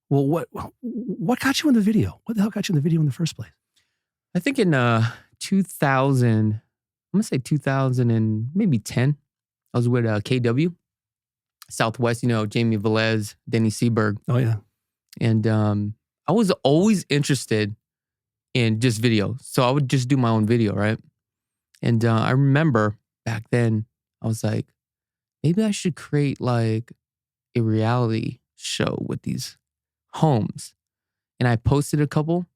Well, what got you in the video? What the hell got you in the video in the first place? I think in 2000, I'm going to say 2000 and maybe 10, I was with KW, Southwest, Jamie Velez, Denny Seberg. Oh, yeah. And I was always interested in just video. So I would just do my own video, right? And I remember back then, I was like, maybe I should create like a reality show with these homes. And I posted a couple,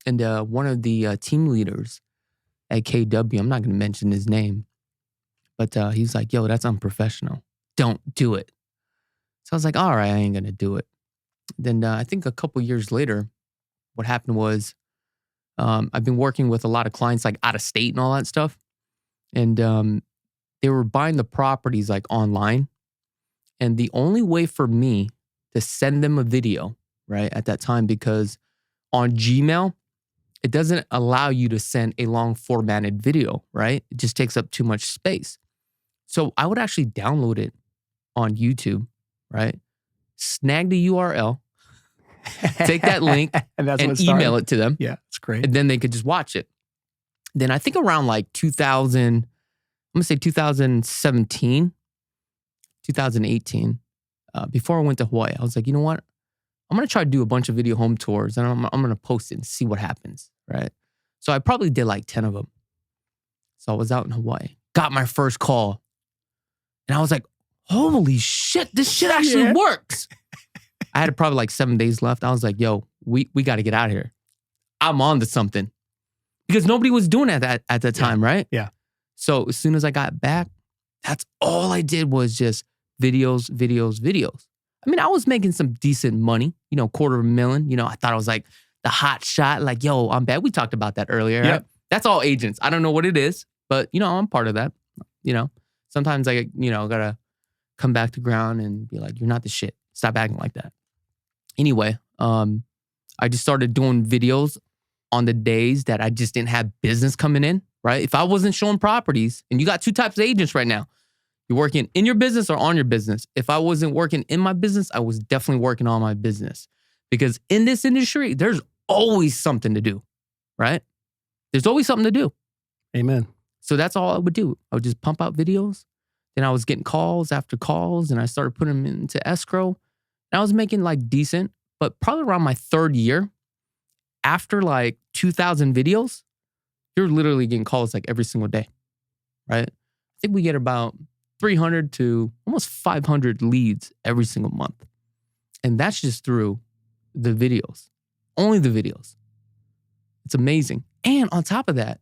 and one of the team leaders at KW, I'm not going to mention his name, but he's like, yo, that's unprofessional. Don't do it. So I was like, all right, I ain't going to do it. Then I think a couple years later, what happened was I've been working with a lot of clients like out of state and all that stuff. And they were buying the properties like online. And the only way for me to send them a video, right, at that time, because on Gmail, it doesn't allow you to send a long formatted video, right? It just takes up too much space. So I would actually download it on YouTube, right? Snag the URL, take that link and email it to them. Yeah, it's great. And then they could just watch it. Then I think around like 2000, I'm going to say 2017, 2018, before I went to Hawaii, I was like, you know what? I'm going to try to do a bunch of video home tours and I'm going to post it and see what happens, right? So I probably did like 10 of them. So I was out in Hawaii, got my first call. And I was like, holy shit, this shit actually works. I had probably like 7 days left. I was like, yo, we got to get out of here. I'm on to something. Because nobody was doing it at that time, right? Yeah. So as soon as I got back, that's all I did was just videos. I mean, I was making some decent money, $250,000. I thought I was like the hot shot, like, yo, I'm bad. We talked about that earlier, right? That's all agents. I don't know what it is, but, I'm part of that. Sometimes I, gotta come back to ground and be like, you're not the shit. Stop acting like that. Anyway, I just started doing videos on the days that I just didn't have business coming in, right? If I wasn't showing properties, and you got two types of agents right now. You're working in your business or on your business. If I wasn't working in my business, I was definitely working on my business. Because in this industry, there's always something to do, right? There's always something to do. Amen. So that's all I would do. I would just pump out videos. Then I was getting calls after calls, and I started putting them into escrow. And I was making like decent, but probably around my third year, after like 2,000 videos, you're literally getting calls like every single day, right? I think we get about 300 to almost 500 leads every single month. And that's just through the videos, only the videos. It's amazing. And on top of that,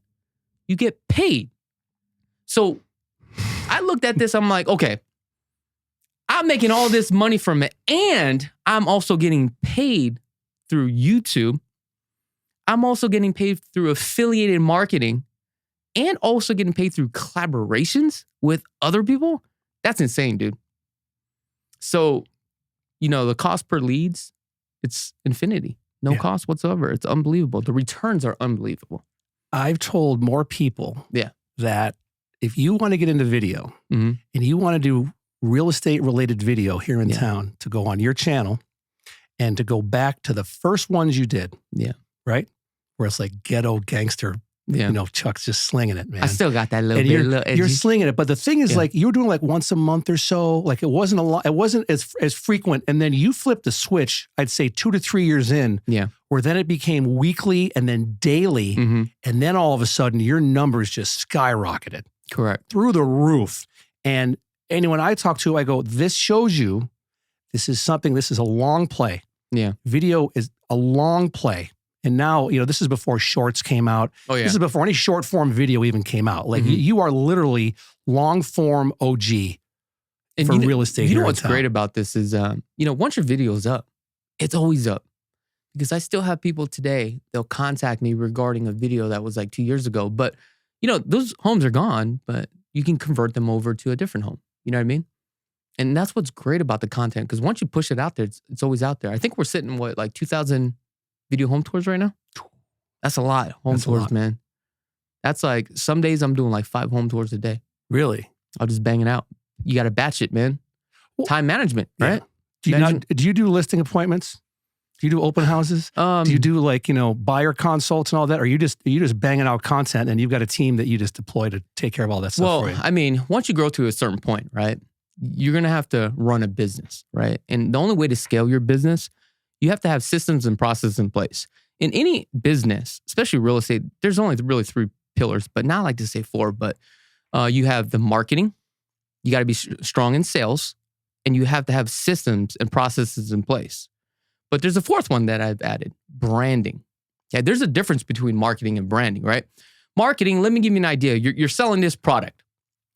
you get paid. So I looked at this, I'm like, okay, I'm making all this money from it, and I'm also getting paid through YouTube. I'm also getting paid through affiliated marketing, and also getting paid through collaborations with other people. That's insane, dude. So, the cost per leads, it's infinity. No cost whatsoever. It's unbelievable. The returns are unbelievable. I've told more people that if you want to get into video and you want to do real estate related video here in town, to go on your channel and to go back to the first ones you did. Yeah. Right? Where it's like ghetto gangster. Yeah. Chuck's just slinging it, man. I still got that little bit. You're slinging it. But the thing is, like, you were doing like once a month or so. Like, it wasn't a lot. It wasn't as frequent. And then you flipped the switch, I'd say 2 to 3 years in. Yeah. Where then it became weekly and then daily. Mm-hmm. And then all of a sudden, your numbers just skyrocketed. Correct. Through the roof. And anyone I talk to, I go, this shows you this is a long play. Yeah. Video is a long play. And now, this is before shorts came out. Oh, yeah. This is before any short form video even came out. Like, you are literally long form OG for real estate. You know what's great about this is, once your video is up, it's always up. Because I still have people today, they'll contact me regarding a video that was like 2 years ago. But, those homes are gone, but you can convert them over to a different home. You know what I mean? And that's what's great about the content. Because once you push it out there, it's always out there. I think we're sitting, like 2,000 video home tours right now? That's a lot. Home tours, man. That's like, some days I'm doing like 5 home tours a day. Really? I'll just bang it out. You got to batch it, man. Well, time management, right? Do you do listing appointments? Do you do open houses? Do you do like, buyer consults and all that? Or are you just banging out content and you've got a team that you just deploy to take care of all that stuff for you? Well, I mean, once you grow to a certain point, right, you're going to have to run a business, right? And the only way to scale your business, you have to have systems and processes in place. In any business, especially real estate, there's only really 3 pillars, but not like to say 4, but you have the marketing, you got to be strong in sales, and you have to have systems and processes in place. But there's a 4th one that I've added, branding. Yeah, there's a difference between marketing and branding, right? Marketing, let me give you an idea. You're selling this product,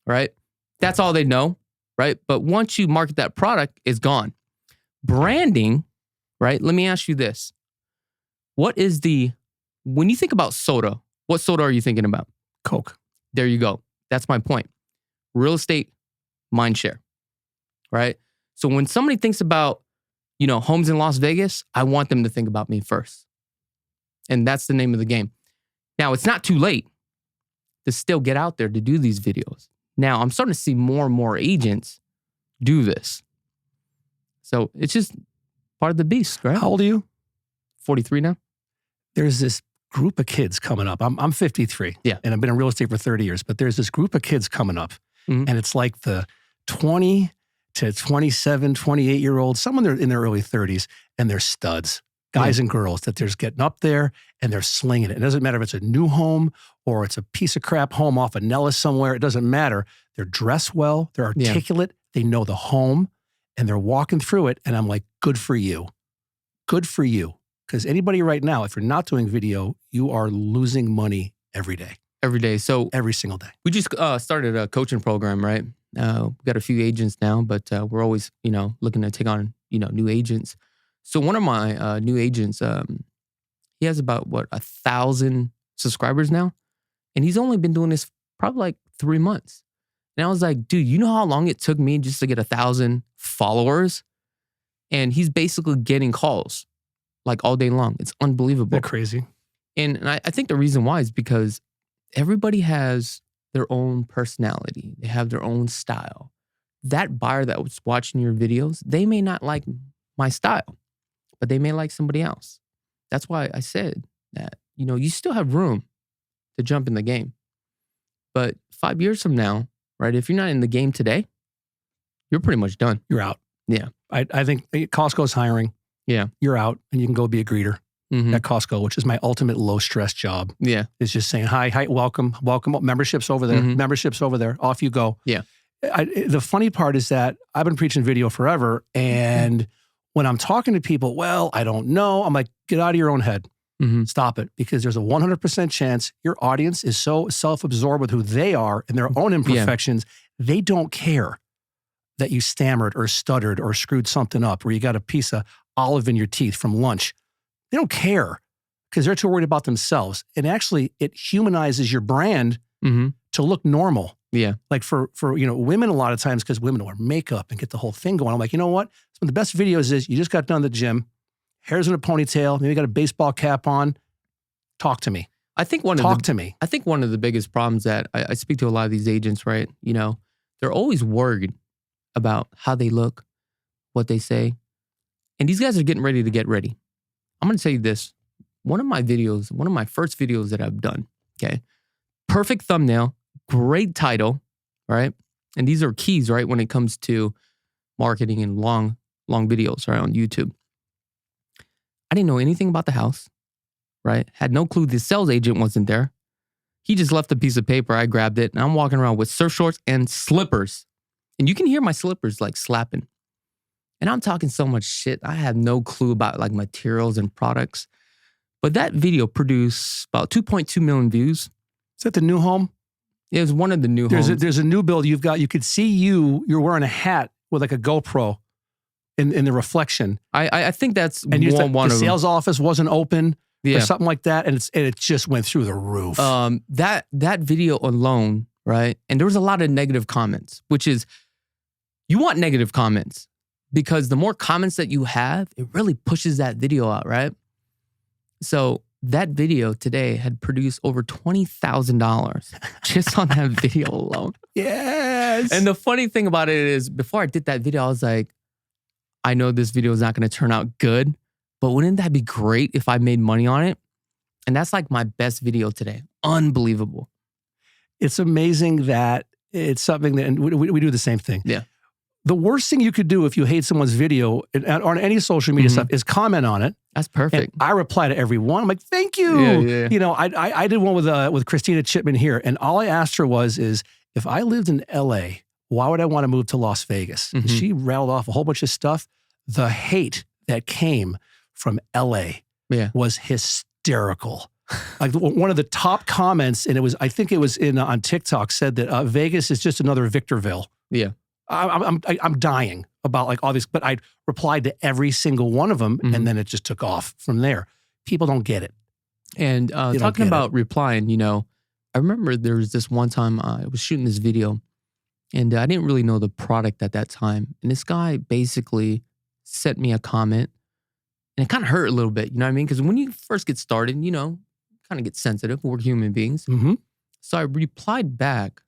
right? That's all they know, right? But once you market that product, it's gone. Branding, right? Let me ask you this. When you think about soda, what soda are you thinking about? Coke. There you go. That's my point. Real estate, mindshare, right? So when somebody thinks about, homes in Las Vegas, I want them to think about me first. And that's the name of the game. Now, it's not too late to still get out there to do these videos. Now, I'm starting to see more and more agents do this. So it's just part of the beast, right? How old are you? 43 now. There's this group of kids coming up. I'm 53. Yeah. And I've been in real estate for 30 years, but there's this group of kids coming up. And it's like the 20 to 27, 28-year-olds, someone in their early 30s, and they're studs, guys and girls that they're just getting up there and they're slinging it. It doesn't matter if it's a new home or it's a piece of crap home off of Nellis somewhere. It doesn't matter. They're dressed well. They're articulate. They know the home and they're walking through it. And I'm like, good for you. Good for you. Because anybody right now, if you're not doing video, you are losing money every day. Every day. So every single day. We just started a coaching program, right? We've got a few agents now, but we're always, looking to take on, new agents. So one of my new agents, he has about 1,000 subscribers now, and he's only been doing this probably like 3 months. And I was like, dude, you know how long it took me just to get 1,000 followers? And he's basically getting calls like all day long. It's unbelievable. They're crazy. And I think the reason why is because everybody has their own personality. They have their own style. That buyer that was watching your videos, they may not like my style, but they may like somebody else. That's why I said that, you still have room to jump in the game. But 5 years from now, right, if you're not in the game today, you're pretty much done. You're out. Yeah. I think Costco's hiring. Yeah. You're out and you can go be a greeter at Costco, which is my ultimate low stress job. Yeah. Is just saying, hi, welcome. Membership's over there. Membership's over there. Off you go. Yeah. The funny part is that I've been preaching video forever. And when I'm talking to people, well, I don't know. I'm like, get out of your own head. Stop it. Because there's a 100% chance your audience is so self-absorbed with who they are and their own imperfections. They don't care that you stammered or stuttered or screwed something up or you got a piece of olive in your teeth from lunch. They don't care because they're too worried about themselves. And actually, it humanizes your brand to look normal. Yeah. Like for women a lot of times, because women wear makeup and get the whole thing going. I'm like, you know what? Some of the best videos is you just got done at the gym, hair's in a ponytail, maybe got a baseball cap on. Talk to me. I think one of the biggest problems that I speak to a lot of these agents, right? They're always worried about how they look, what they say. And these guys are getting ready to get ready. I'm going to tell you this. One of my first videos that I've done, okay? Perfect thumbnail, great title, right? And these are keys, right? When it comes to marketing and long videos, right? On YouTube. I didn't know anything about the house, right? Had no clue the sales agent wasn't there. He just left a piece of paper. I grabbed it and I'm walking around with surf shorts and slippers. And you can hear my slippers like slapping. And I'm talking so much shit. I have no clue about like materials and products. But that video produced about 2.2 million views. Is that the new home? It was one of the new homes. There's a new build you've got. You could see you're wearing a hat with like a GoPro in the reflection. I think that's one of them. The sales office wasn't open or something like that. And it just went through the roof. That video alone, right? And there was a lot of negative comments, which is, you want negative comments. Because the more comments that you have, it really pushes that video out, right? So that video today had produced over $20,000 just on that video alone. Yes. And the funny thing about it is, before I did that video, I was like, I know this video is not going to turn out good, but wouldn't that be great if I made money on it? And that's like my best video today. Unbelievable. It's amazing that it's something that, and we do the same thing. Yeah. The worst thing you could do if you hate someone's video on any social media stuff is comment on it. That's perfect. And I reply to every one. I'm like, thank you. Yeah. You know, I did one with Christina Chipman here, and all I asked her was, if I lived in LA, why would I want to move to Las Vegas? And she rattled off a whole bunch of stuff. The hate that came from LA was hysterical. Like one of the top comments, and I think it was on TikTok, said that Vegas is just another Victorville. Yeah. I'm dying about like all these, but I replied to every single one of them, and then it just took off from there. People don't get it. And talking about replying, you know, I remember there was this one time I was shooting this video, and I didn't really know the product at that time. And this guy basically sent me a comment, and it kind of hurt a little bit, you know what I mean? Because when you first get started, you know, kind of get sensitive. We're human beings. So I replied back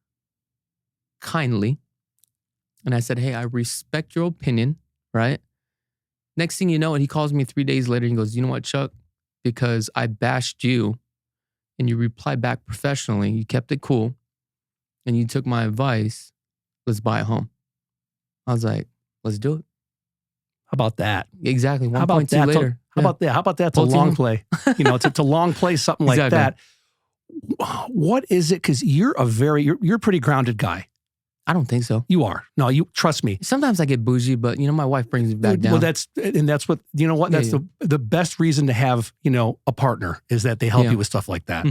kindly. And I said, hey, I respect your opinion, right? Next thing you know, and he calls me 3 days later and he goes, you know what, Chuck? Because I bashed you and you replied back professionally, you kept it cool, and you took my advice, let's buy a home. I was like, let's do it. How about that? Exactly. 1.2 later. How about that? How about that to long play? You know, to long play something like that. What is it? Because you're a pretty grounded guy. I don't think so. You are. No, you trust me. Sometimes I get bougie, but you know, my wife brings me back down. Well, that's what, you know what? That's the best reason to have, you know, a partner is that they help you with stuff like that.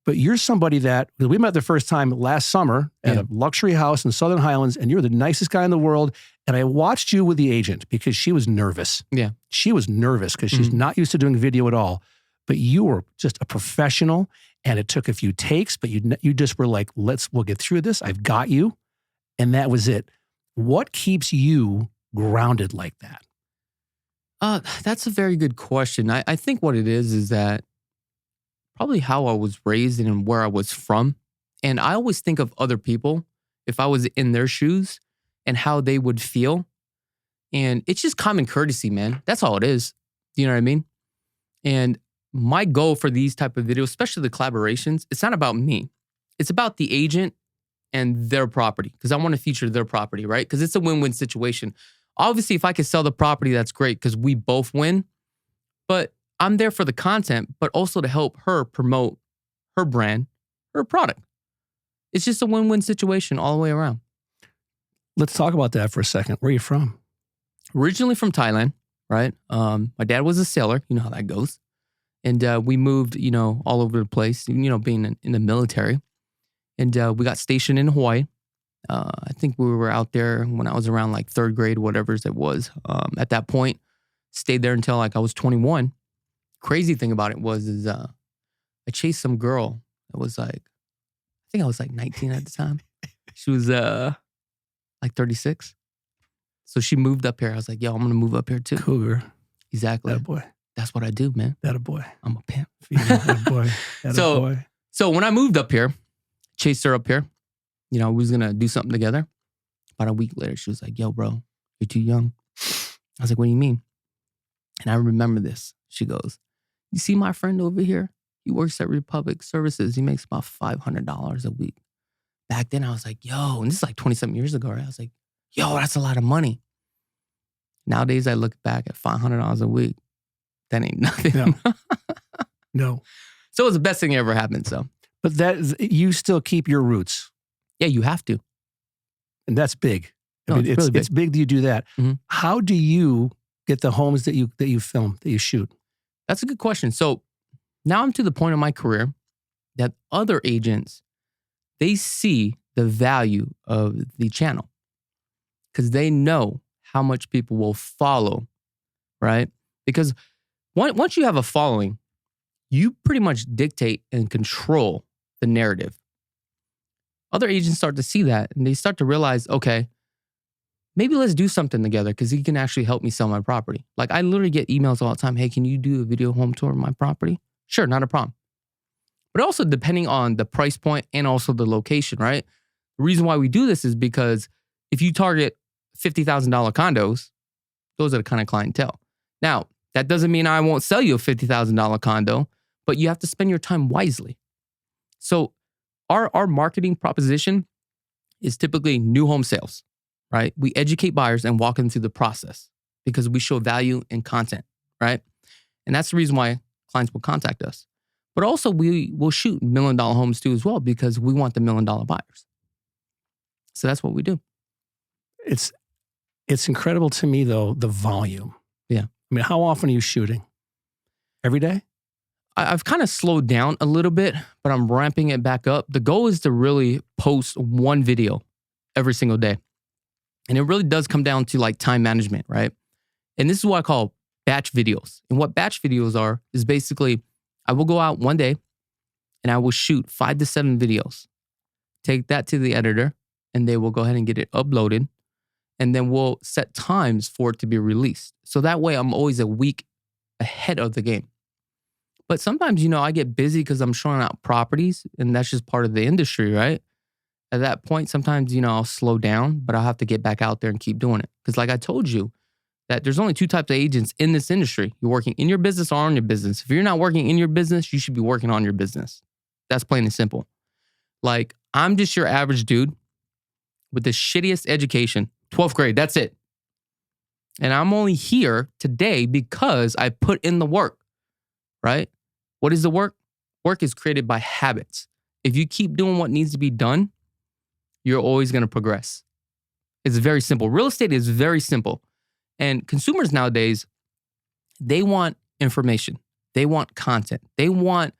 But you're somebody that, we met the first time last summer at a luxury house in Southern Highlands, and you're the nicest guy in the world. And I watched you with the agent because she was nervous. Yeah. She was nervous because she's not used to doing video at all. But you were just a professional, and it took a few takes, but you just were like, we'll get through this. I've got you. And that was it. What keeps you grounded like that? That's a very good question. I think what it is that probably how I was raised and where I was from. And I always think of other people, if I was in their shoes, and how they would feel. And it's just common courtesy, man. That's all it is. Do you know what I mean? And my goal for these type of videos, especially the collaborations, it's not about me. It's about the agent and their property, because I want to feature their property, right? Because it's a win-win situation. Obviously, if I could sell the property, that's great because we both win. But I'm there for the content, but also to help her promote her brand, her product. It's just a win-win situation all the way around. Let's talk about that for a second. Where are you from? Originally from Thailand, right? My dad was a sailor. You know how that goes. And we moved, you know, all over the place, you know, being in the military. And we got stationed in Hawaii. I think we were out there when I was around like third grade, whatever it was. At that point, stayed there until like I was 21. Crazy thing about it was I chased some girl that was like, I think I was like 19 at the time. She was like 36. So she moved up here. I was like, yo, I'm going to move up here too. Cougar. Exactly. That boy. That's what I do, man. That a boy. I'm a pimp. That boy. That a boy. So when I moved up here, chased her up here, you know, we was going to do something together. About a week later, she was like, yo, bro, you're too young. I was like, what do you mean? And I remember this. She goes, you see my friend over here? He works at Republic Services. He makes about $500 a week. Back then, I was like, yo, and this is like 20-something years ago, right? I was like, yo, that's a lot of money. Nowadays, I look back at $500 a week. That ain't nothing. No. No. So it was the best thing that ever happened, so. But you still keep your roots. Yeah, you have to. And that's big. No, it's really big. It's big that you do that. How do you get the homes that you film, that you shoot? That's a good question. So now I'm to the point of my career that other agents, they see the value of the channel because they know how much people will follow, right? Because once you have a following, you pretty much dictate and control the narrative. Other agents start to see that and they start to realize, okay, maybe let's do something together because he can actually help me sell my property. Like I literally get emails all the time. Hey, can you do a video home tour of my property? Sure, not a problem. But also depending on the price point and also the location, right? The reason why we do this is because if you target $50,000 condos, those are the kind of clientele. Now, That doesn't mean I won't sell you a $50,000 condo, but you have to spend your time wisely. So our marketing proposition is typically new home sales, right? We educate buyers and walk them through the process because we show value in content, right? And that's the reason why clients will contact us. But also we will shoot $1 million homes too as well because we want the $1 million buyers. So that's what we do. It's incredible to me though, the volume. Yeah. I mean, how often are you shooting? Every day? I've kind of slowed down a little bit, but I'm ramping it back up. The goal is to really post one video every single day. And it really does come down to like time management, right? And this is what I call batch videos. And what batch videos are is basically I will go out one day and I will shoot 5 to 7 videos. Take that to the editor and they will go ahead and get it uploaded. And then we'll set times for it to be released. So that way I'm always a week ahead of the game. But sometimes, I get busy because I'm showing out properties and that's just part of the industry, right? At that point, sometimes, I'll slow down, but I'll have to get back out there and keep doing it. Because like I told you, that there's only 2 types of agents in this industry. You're working in your business or on your business. If you're not working in your business, you should be working on your business. That's plain and simple. Like, I'm just your average dude with the shittiest education, 12th grade, that's it. And I'm only here today because I put in the work, right? What is the work? Work is created by habits. If you keep doing what needs to be done, you're always going to progress. It's very simple. Real estate is very simple. And consumers nowadays, they want information. They want content. They want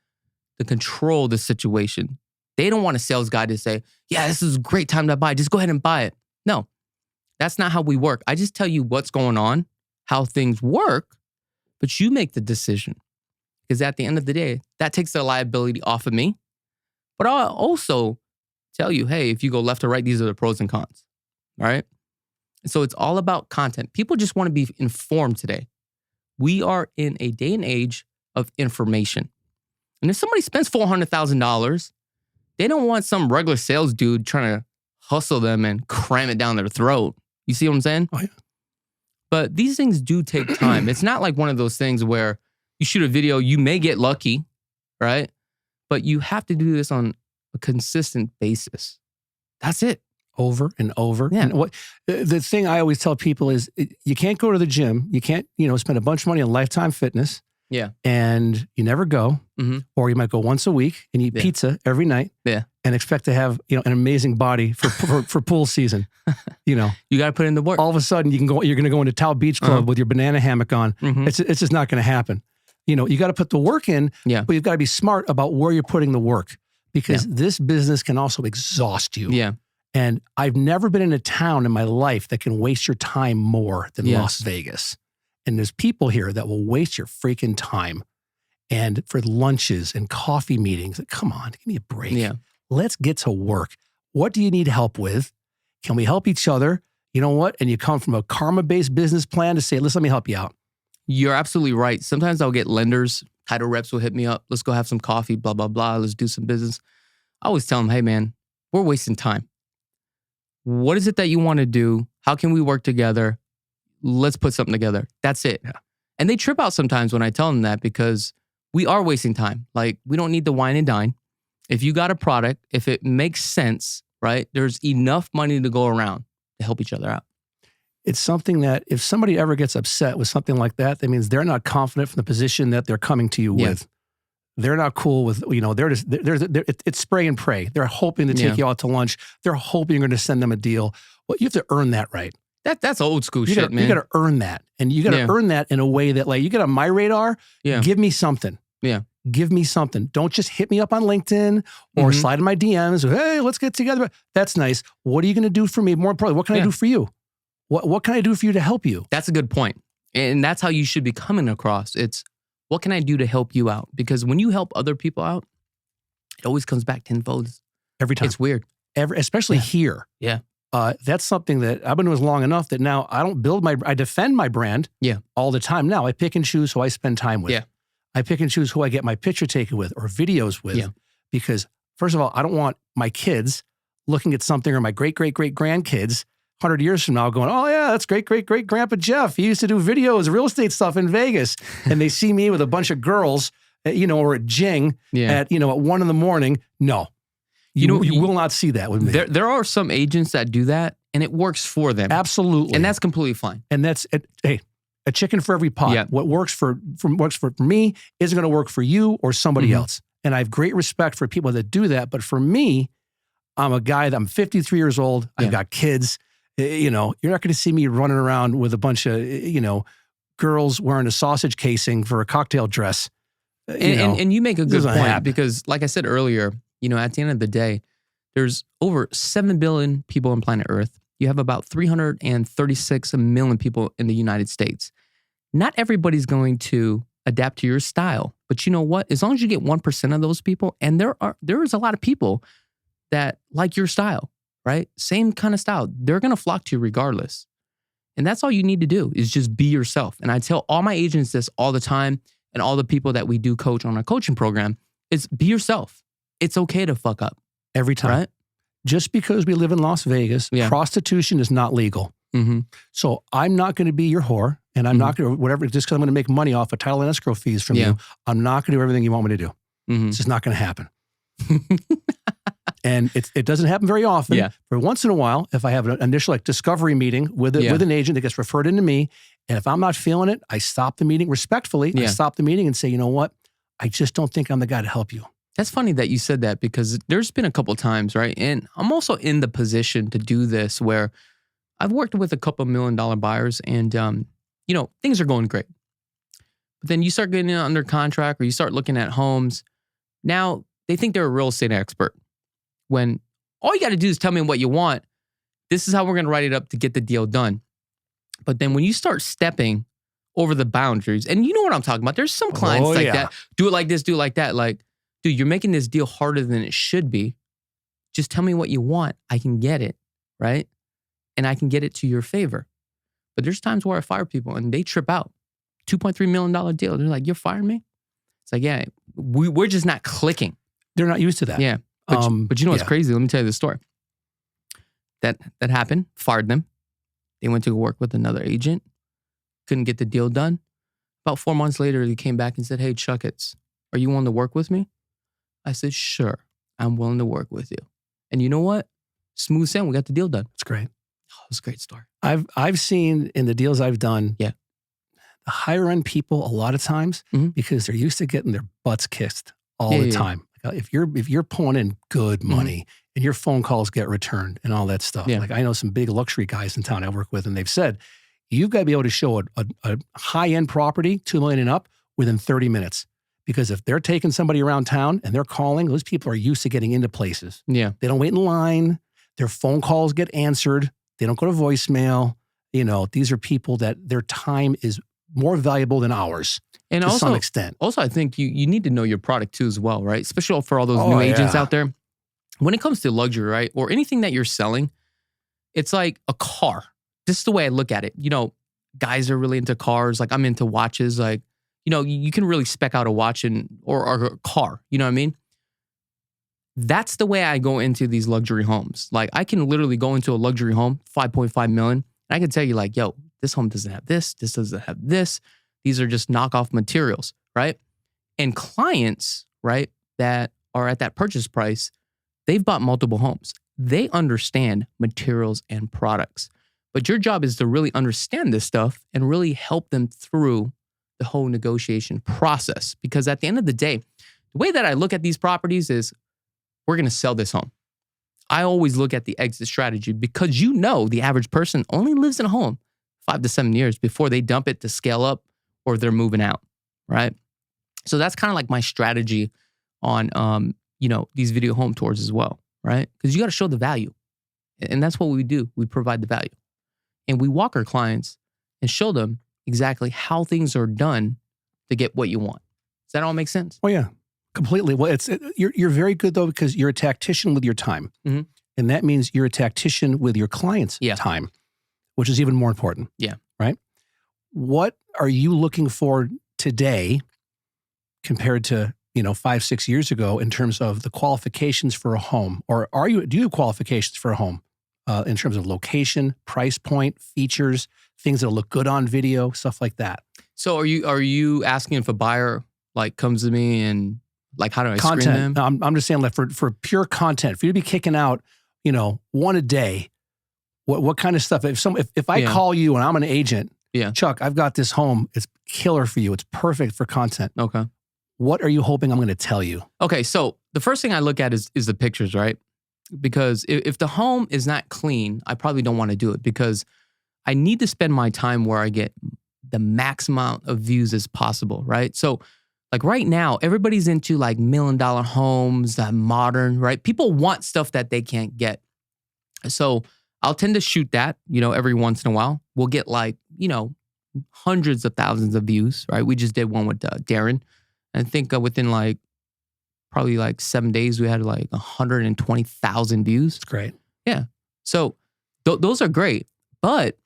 to control the situation. They don't want a sales guy to say, yeah, this is a great time to buy. Just go ahead and buy it. No, that's not how we work. I just tell you what's going on, how things work, but you make the decision. Because at the end of the day, that takes the liability off of me. But I'll also tell you, hey, if you go left or right, these are the pros and cons. All right? So it's all about content. People just want to be informed today. We are in a day and age of information. And if somebody spends $400,000, they don't want some regular sales dude trying to hustle them and cram it down their throat. You see what I'm saying? Oh, yeah. But these things do take time. It's not like one of those things where you shoot a video, you may get lucky, right? But you have to do this on a consistent basis. That's it. Over and over. Yeah. And what the thing I always tell people is you can't go to the gym. You can't, spend a bunch of money on Lifetime Fitness. Yeah. And you never go. Mm-hmm. Or you might go once a week and eat pizza every night. Yeah. And expect to have, an amazing body for pool season. You got to put in the work. All of a sudden you're going to go into Tao Beach Club with your banana hammock on. Mm-hmm. It's just not going to happen. You got to put the work in, but you've got to be smart about where you're putting the work because this business can also exhaust you. Yeah. And I've never been in a town in my life that can waste your time more than Las Vegas. And there's people here that will waste your freaking time. And for lunches and coffee meetings, come on, give me a break. Yeah. Let's get to work. What do you need help with? Can we help each other? You know what? And you come from a karma-based business plan to say, let me help you out. You're absolutely right. Sometimes I'll get lenders, title reps will hit me up. Let's go have some coffee, blah, blah, blah. Let's do some business. I always tell them, hey, man, we're wasting time. What is it that you want to do? How can we work together? Let's put something together. That's it. Yeah. And they trip out sometimes when I tell them that because we are wasting time. Like, we don't need to wine and dine. If you got a product, if it makes sense, right, there's enough money to go around to help each other out. It's something that if somebody ever gets upset with something like that, that means they're not confident from the position that they're coming to you with. They're not cool with, it's spray and pray. They're hoping to take you out to lunch. They're hoping you're going to send them a deal. Well, you have to earn that right. That's old school shit, man. You got to earn that. And you got to earn that in a way that, like, you get on my radar, give me something. Yeah. Give me something. Don't just hit me up on LinkedIn or slide in my DMs. Hey, let's get together. That's nice. What are you going to do for me? More importantly, what can I do for you? What can I do for you to help you? That's a good point. And that's how you should be coming across. It's, what can I do to help you out? Because when you help other people out, it always comes back tenfold. Every time. It's weird. Especially here. Yeah. That's something that I've been doing long enough that now I defend my brand all the time. Now I pick and choose who I spend time with. Yeah. I pick and choose who I get my picture taken with or videos with because first of all, I don't want my kids looking at something or my great-great-great grandkids 100 years from now going, oh yeah, that's great grandpa Jeff. He used to do videos, real estate stuff in Vegas. And they see me with a bunch of girls, or at Jing at 1 a.m. No, you will not see that with me. There are some agents that do that and it works for them. Absolutely. And that's completely fine. And that's, hey, a chicken for every pot. Yeah. What works for me isn't going to work for you or somebody else. And I have great respect for people that do that. But for me, I'm a guy I'm 53 years old. I've got kids. You're not going to see me running around with a bunch of, girls wearing a sausage casing for a cocktail dress. And you make a good point because like I said earlier, at the end of the day, there's over 7 billion people on planet Earth. You have about 336 million people in the United States. Not everybody's going to adapt to your style, but you know what? As long as you get 1% of those people, and there is a lot of people that like your style, right? Same kind of style. They're going to flock to you regardless. And that's all you need to do is just be yourself. And I tell all my agents this all the time and all the people that we do coach on our coaching program is be yourself. It's okay to fuck up. Every time. Right? Just because we live in Las Vegas, prostitution is not legal. Mm-hmm. So I'm not going to be your whore and I'm not going to, just because I'm going to make money off of title and escrow fees from you, I'm not going to do everything you want me to do. It's just not going to happen. And it doesn't happen very often. Yeah. But once in a while, if I have an initial discovery meeting with an agent that gets referred into me, and if I'm not feeling it, I stop the meeting respectfully. I stop the meeting and say, you know what? I just don't think I'm the guy to help you. That's funny that you said that because there's been a couple times, right? And I'm also in the position to do this where I've worked with a couple $1 million buyers and, things are going great. But then you start getting under contract or you start looking at homes. Now they think they're a real estate expert when all you got to do is tell me what you want. This is how we're going to write it up to get the deal done. But then when you start stepping over the boundaries, and you know what I'm talking about, there's some clients that do it like this, do it like that. Like, dude, you're making this deal harder than it should be. Just tell me what you want. I can get it, right? And I can get it to your favor. But there's times where I fire people and they trip out. $2.3 million deal. They're like, you're firing me? It's like, yeah, we're just not clicking. They're not used to that. Yeah. But you know what's crazy? Let me tell you the story. That happened. Fired them. They went to work with another agent. Couldn't get the deal done. About 4 months later, he came back and said, hey, Chaktis, are you willing to work with me? I said, sure, I'm willing to work with you. And you know what? Smooth sailing, we got the deal done. It's great. Oh, it was a great story. I've seen in the deals I've done, the higher end people a lot of times because they're used to getting their butts kissed all the time. If you're pulling in good money and your phone calls get returned and all that stuff. Like I know some big luxury guys in town I work with and they've said, you've got to be able to show a high-end property, $2 million and up, within 30 minutes. Because if they're taking somebody around town and they're calling, those people are used to getting into places. Yeah. They don't wait in line. Their phone calls get answered. They don't go to voicemail. These are people that their time is more valuable than ours and to some extent. Also, I think you need to know your product too as well, right? Especially for all those new agents out there. When it comes to luxury, right? Or anything that you're selling, it's like a car. This is the way I look at it. Guys are really into cars. Like I'm into watches. Like, you can really spec out a watch or a car. You know what I mean? That's the way I go into these luxury homes. Like I can literally go into a luxury home, 5.5 million. And I can tell you like, yo, this home doesn't have this. This doesn't have this. These are just knockoff materials, right? And clients, right, that are at that purchase price, they've bought multiple homes. They understand materials and products. But your job is to really understand this stuff and really help them through the whole negotiation process. Because at the end of the day, the way that I look at these properties is we're going to sell this home. I always look at the exit strategy because the average person only lives in a home 5 to 7 years before they dump it to scale up or they're moving out, right? So that's kind of like my strategy on, these video home tours as well, right? Because you got to show the value. And that's what we do. We provide the value. And we walk our clients and show them exactly how things are done to get what you want. Does that all make sense? Oh, yeah, completely. Well, you're very good, though, because you're a tactician with your time. Mm-hmm. And that means you're a tactician with your client's time, which is even more important. Yeah. Right? What are you looking for today compared to, 5-6 years ago in terms of the qualifications for a home? Or do you have qualifications for a home? in terms of location, price point, features, things that'll look good on video, stuff like that. So are you asking if a buyer like comes to me and like how do I screen them? No, I'm just saying like for pure content, for you to be kicking out, one a day, what kind of stuff? If I call you and I'm an agent, Chuck, I've got this home. It's killer for you. It's perfect for content. Okay. What are you hoping I'm going to tell you? Okay, so the first thing I look at is the pictures, right? Because if the home is not clean, I probably don't want to do it because I need to spend my time where I get the max amount of views as possible, right? So like right now, everybody's into like $1 million homes, modern, right? People want stuff that they can't get. So I'll tend to shoot that, every once in a while. We'll get like, hundreds of thousands of views, right? We just did one with Darren. I think within probably 7 days, we had 120,000 views. It's great. Yeah. So those are great, but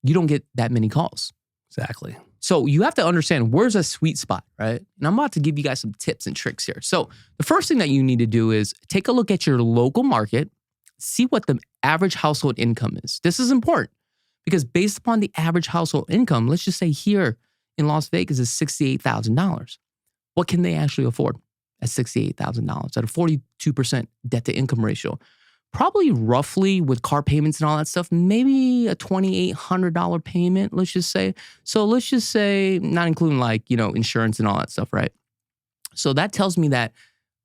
you don't get that many calls. Exactly. So you have to understand where's a sweet spot, right? And I'm about to give you guys some tips and tricks here. So the first thing that you need to do is take a look at your local market, see what the average household income is. This is important because based upon the average household income, let's just say here in Las Vegas is $68,000. What can they actually afford at $68,000 at a 42% debt to income ratio? Probably roughly with car payments and all that stuff, maybe a $2,800 payment, let's just say. So let's just say, not including insurance and all that stuff, right? So that tells me that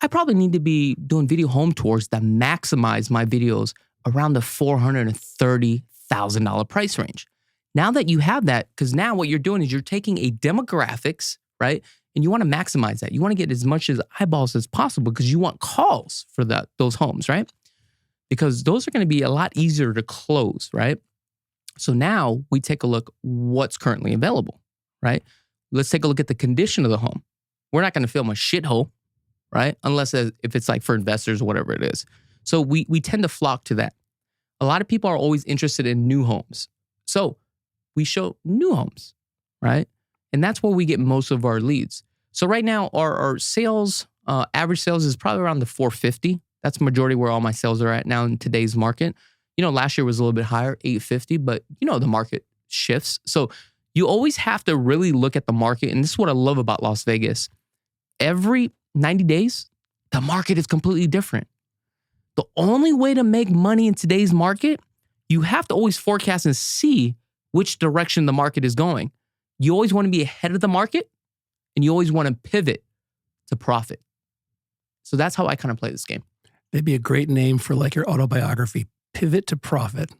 I probably need to be doing video home tours that maximize my videos around the $430,000 price range. Now that you have that, because now what you're doing is you're taking a demographics, right? And you want to maximize that. You want to get as much as eyeballs as possible because you want calls for those homes, right? Because those are going to be a lot easier to close, right? So now we take a look what's currently available, right? Let's take a look at the condition of the home. We're not going to film a shithole, right? Unless if it's like for investors or whatever it is. So we tend to flock to that. A lot of people are always interested in new homes. So we show new homes, right? And that's where we get most of our leads. So right now, our sales, average sales is probably around the 450. That's majority where all my sales are at now in today's market. Last year was a little bit higher, 850, but the market shifts. So you always have to really look at the market. And this is what I love about Las Vegas. Every 90 days, the market is completely different. The only way to make money in today's market, you have to always forecast and see which direction the market is going. You always want to be ahead of the market and you always want to pivot to profit. So that's how I kind of play this game. That'd be a great name for your autobiography, Pivot to Profit.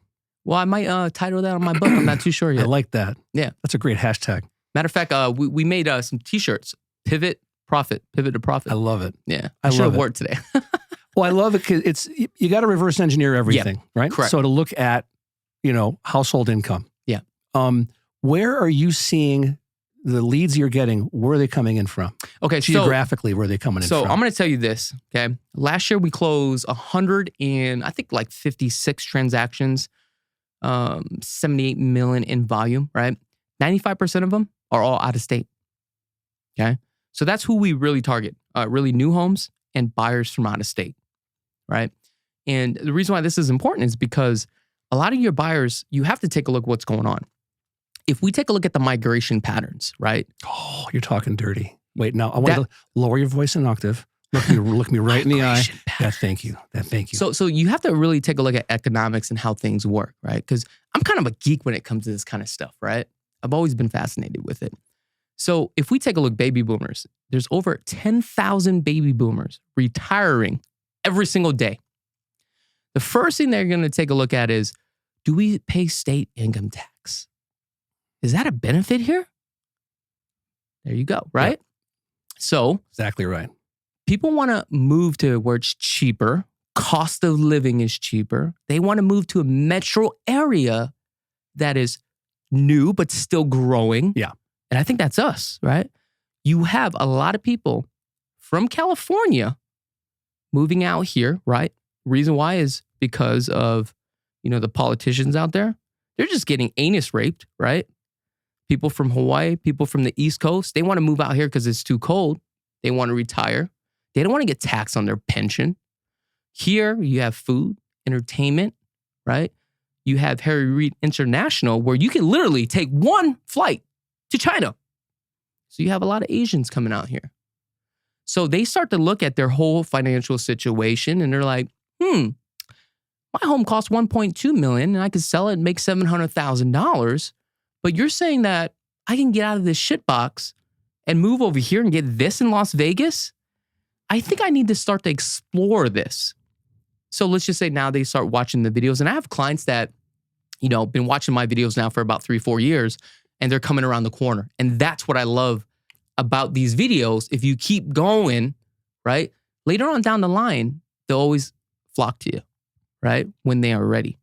Well, I might title that on my book. I'm not too sure yet. I like that. Yeah. That's a great hashtag. Matter of fact, we made some t-shirts, Pivot to Profit. I love it. Yeah. I should have worn it today. Well, I love it because you got to reverse engineer everything, right? Correct. So to look at, household income. Yeah. Where are you seeing the leads you're getting? Where are they coming in from? Okay, geographically, where are they coming in from? So I'm going to tell you this, okay? Last year we closed 56 transactions, 78 million in volume, right? 95% of them are all out of state, okay? So that's who we really target, really new homes and buyers from out of state, right? And the reason why this is important is because a lot of your buyers, you have to take a look at what's going on. If we take a look at the migration patterns, right? Oh, you're talking dirty. Wait, now I want to lower your voice an octave. Look me right in the eye. Yeah, thank you. So you have to really take a look at economics and how things work, right? Because I'm kind of a geek when it comes to this kind of stuff, right? I've always been fascinated with it. So if we take a look, baby boomers, there's over 10,000 baby boomers retiring every single day. The first thing they're going to take a look at is, do we pay state income tax? Is that a benefit here? There you go, right? Yep. So exactly right. People want to move to where it's cheaper. Cost of living is cheaper. They want to move to a metro area that is new but still growing. Yeah. And I think that's us, right? You have a lot of people from California moving out here, right? Reason why is because of, the politicians out there. They're just getting anus raped, right? People from Hawaii, people from the East Coast, they want to move out here because it's too cold. They want to retire. They don't want to get taxed on their pension. Here, you have food, entertainment, right? You have Harry Reid International, where you can literally take one flight to China. So you have a lot of Asians coming out here. So they start to look at their whole financial situation and they're like, my home costs $1.2 million and I could sell it and make $700,000. But you're saying that I can get out of this shit box and move over here and get this in Las Vegas? I think I need to start to explore this. So let's just say now they start watching the videos. And I have clients that, been watching my videos now for about 3-4 years, and they're coming around the corner. And that's what I love about these videos. If you keep going, right, later on down the line, they'll always flock to you, right, when they are ready.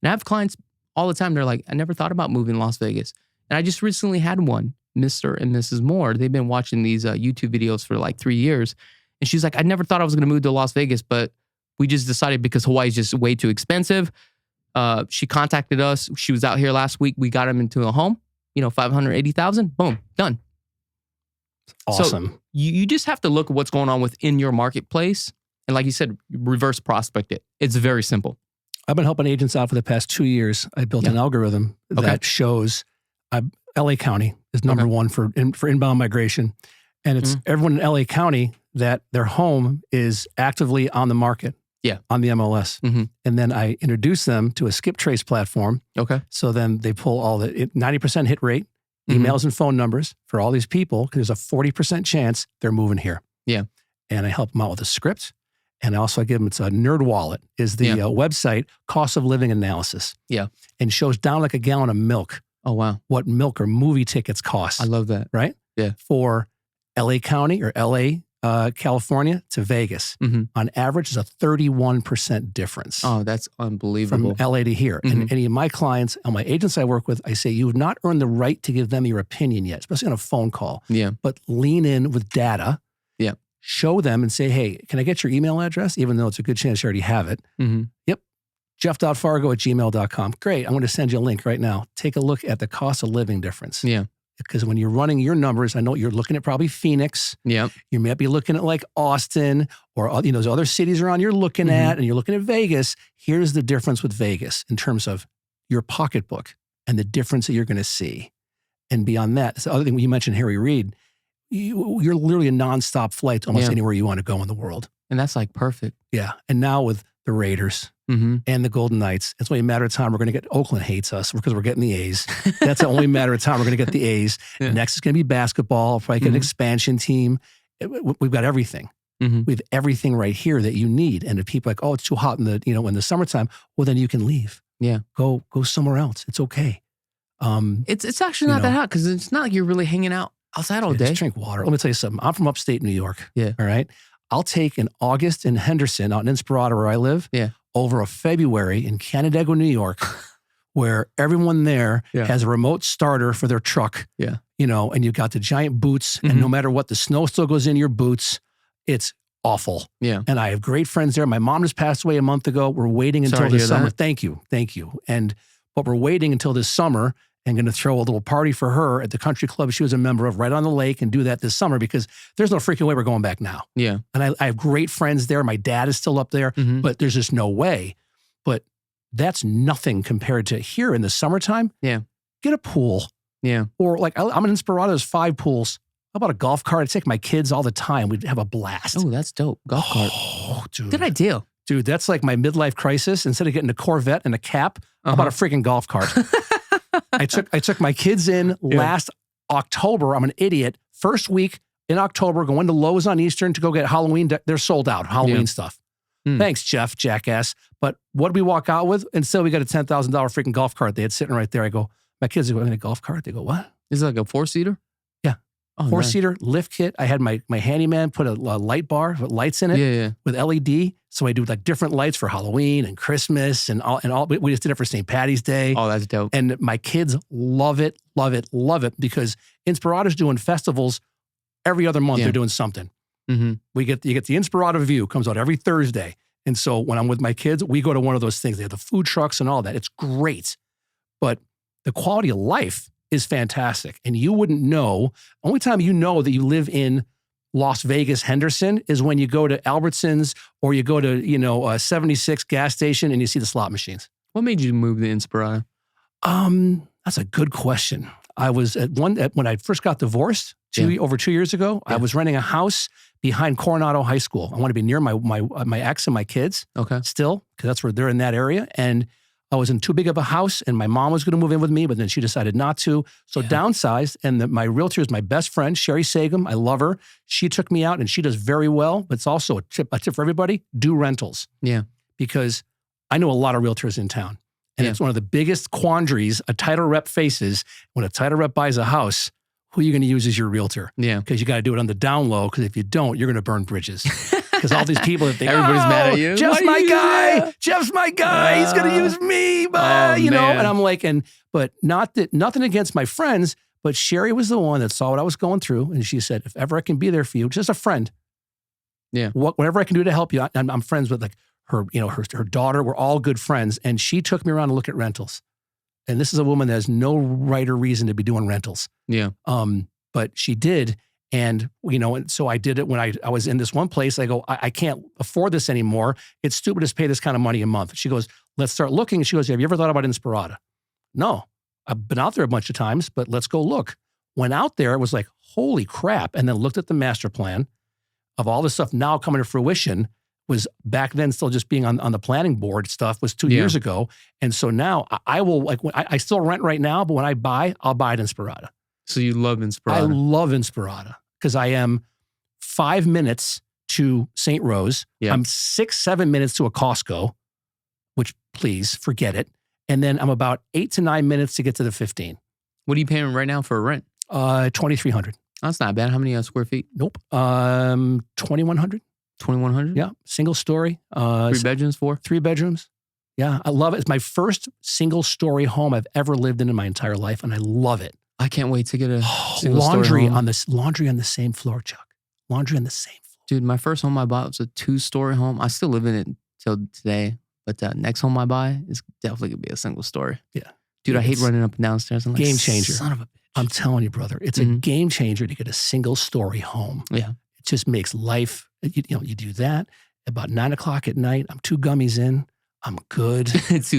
And I have clients all the time. They're like, I never thought about moving to Las Vegas. And I just recently had one, Mr. and Mrs. Moore. They've been watching these YouTube videos for like 3 years. And she's like, I never thought I was going to move to Las Vegas, but we just decided because Hawaii is just way too expensive. She contacted us. She was out here last week. We got him into a home, $580,000. Boom, done. Awesome. So you just have to look at what's going on within your marketplace. And like you said, reverse prospect it. It's very simple. I've been helping agents out for the past 2 years. I built an algorithm that shows LA County is number one for inbound migration. And it's everyone in LA County that their home is actively on the market. Yeah. On the MLS. And then I introduce them to a skip trace platform. Okay. So then they pull all the 90% hit rate, emails and phone numbers for all these people, because there's a 40% chance they're moving here. Yeah. And I help them out with a script. And also I give them, it's a NerdWallet, is the website, cost of living analysis. Yeah. And shows down like a gallon of milk. Oh, wow. What milk or movie tickets cost. I love that. Right? Yeah. For LA County or LA, California to Vegas. On average is a 31% difference. Oh, that's unbelievable. From LA to here. And any of my clients and my agents I work with, I say, you have not earned the right to give them your opinion yet, especially on a phone call. Yeah. But lean in with data. Yeah. Show them and say, hey, can I get your email address? Even though it's a good chance you already have it. Yep. Jeff.fargo@gmail.com. Great. I'm going to send you a link right now. Take a look at the cost of living difference. Yeah. Because when you're running your numbers, I know you're looking at probably Phoenix. Yeah. You might be looking at like Austin or those other cities around you're looking at, and you're looking at Vegas. Here's the difference with Vegas in terms of your pocketbook and the difference that you're going to see. And beyond that, the other thing, when you mentioned Harry Reid, you're literally a nonstop flight to almost anywhere you want to go in the world. And that's like perfect. Yeah. And now with the Raiders and the Golden Knights, it's only a matter of time. We're going to get, Oakland hates us because we're getting the A's. That's the only matter of time. We're going to get the A's. Next is going to be basketball. Probably get an expansion team. We've got everything. We have everything right here that you need. And if people are like, oh, it's too hot in the, in the summertime, well, then you can leave. Yeah. Go somewhere else. It's okay. It's actually not that hot because it's not like you're really hanging out outside all day. Just drink water. Let me tell you something. I'm from upstate New York. Yeah. All right. I'll take an August in Henderson, out in Inspirada where I live, over a February in Canandaigua, New York, where everyone there has a remote starter for their truck. Yeah. And you've got the giant boots, and no matter what, the snow still goes in your boots. It's awful. Yeah. And I have great friends there. My mom just passed away a month ago. We're waiting until this summer. Thank you. But we're waiting until this summer and going to throw a little party for her at the country club she was a member of right on the lake and do that this summer because there's no freaking way we're going back now. Yeah. And I have great friends there. My dad is still up there, but there's just no way. But that's nothing compared to here in the summertime. Yeah. Get a pool. Yeah. Or like I'm in Inspirada, there's 5 pools. How about a golf cart? I take my kids all the time. We'd have a blast. Oh, that's dope. Golf cart. Oh, dude. Good idea. Dude, that's like my midlife crisis. Instead of getting a Corvette and a cap, how about a freaking golf cart? I took my kids in last October. I'm an idiot. First week in October, going to Lowe's on Eastern to go get Halloween. They're sold out, Halloween stuff. Thanks, Jeff, jackass. But what did we walk out with? Instead, we got a $10,000 freaking golf cart they had sitting right there. I go, my kids are going in a golf cart. They go, what? Is it like a 4-seater? Yeah. Oh, 4-seater lift kit. I had my handyman put a light bar with lights in it with LED. So I do like different lights for Halloween and Christmas and all. We just did it for St. Patty's Day. Oh, that's dope. And my kids love it because Inspirada's doing festivals every other month. They're doing something. You get the Inspirada View, comes out every Thursday. And so when I'm with my kids, we go to one of those things. They have the food trucks and all that. It's great. But the quality of life is fantastic. And you wouldn't know, only time you know that you live in Las Vegas, Henderson, is when you go to Albertsons or you go to, a 76 gas station and you see the slot machines. What made you move to Inspirata? That's a good question. I was when I first got divorced over 2 years ago. I was renting a house behind Coronado High School. I want to be near my ex and my kids. Okay. Still, because that's where they're in that area. And I was in too big of a house, and my mom was going to move in with me, but then she decided not to. So downsized, and my realtor is my best friend, Sherry Sagum. I love her. She took me out, and she does very well. But it's also a tip for everybody: do rentals. Yeah. Because I know a lot of realtors in town. And it's one of the biggest quandaries a title rep faces. When a title rep buys a house, who are you going to use as your realtor? Yeah. Because you got to do it on the down low, because if you don't, you're going to burn bridges. Because all these people that think, everybody's mad at you. Jeff's my guy. Jeff's my guy. He's going to use me. Bye. You know, and I'm like, but nothing against my friends, but Sherry was the one that saw what I was going through. And she said, if ever I can be there for you, just a friend. Yeah. Whatever I can do to help you. I'm friends with her daughter. We're all good friends. And she took me around to look at rentals. And this is a woman that has no right or reason to be doing rentals. Yeah. But she did. And, and so I did it when I was in this one place. I go, I can't afford this anymore. It's stupid to pay this kind of money a month. She goes, let's start looking. And she goes, have you ever thought about Inspirata? No, I've been out there a bunch of times, but let's go look. Went out there, it was like, holy crap. And then looked at the master plan of all this stuff now coming to fruition. Was back then still just being on the planning board stuff, was 2 years ago. And so now I will, I still rent right now, but when I buy, I'll buy at Inspirata. So you love Inspirata? I love Inspirata because I am 5 minutes to St. Rose. Yeah. I'm 6-7 minutes to a Costco, which please forget it. And then I'm about 8 to 9 minutes to get to the 15. What are you paying right now for a rent? 2,300. That's not bad. How many square feet? Nope. 2,100. 2,100? Yeah. Single story. 3 bedrooms, 4? 3 bedrooms. Yeah. I love it. It's my first single story home I've ever lived in my entire life. And I love it. I can't wait to get a laundry on the same floor, Chuck. Laundry on the same floor. Dude, my first home I bought was a 2-story home. I still live in it till today. But next home I buy is definitely going to be a single story. Yeah. Dude, I hate running up and downstairs. I'm like, game changer. Son of a bitch. I'm telling you, brother. It's a game changer to get a single story home. Yeah. It just makes life, you do that. About 9 o'clock at night, I'm 2 gummies in. I'm good. 2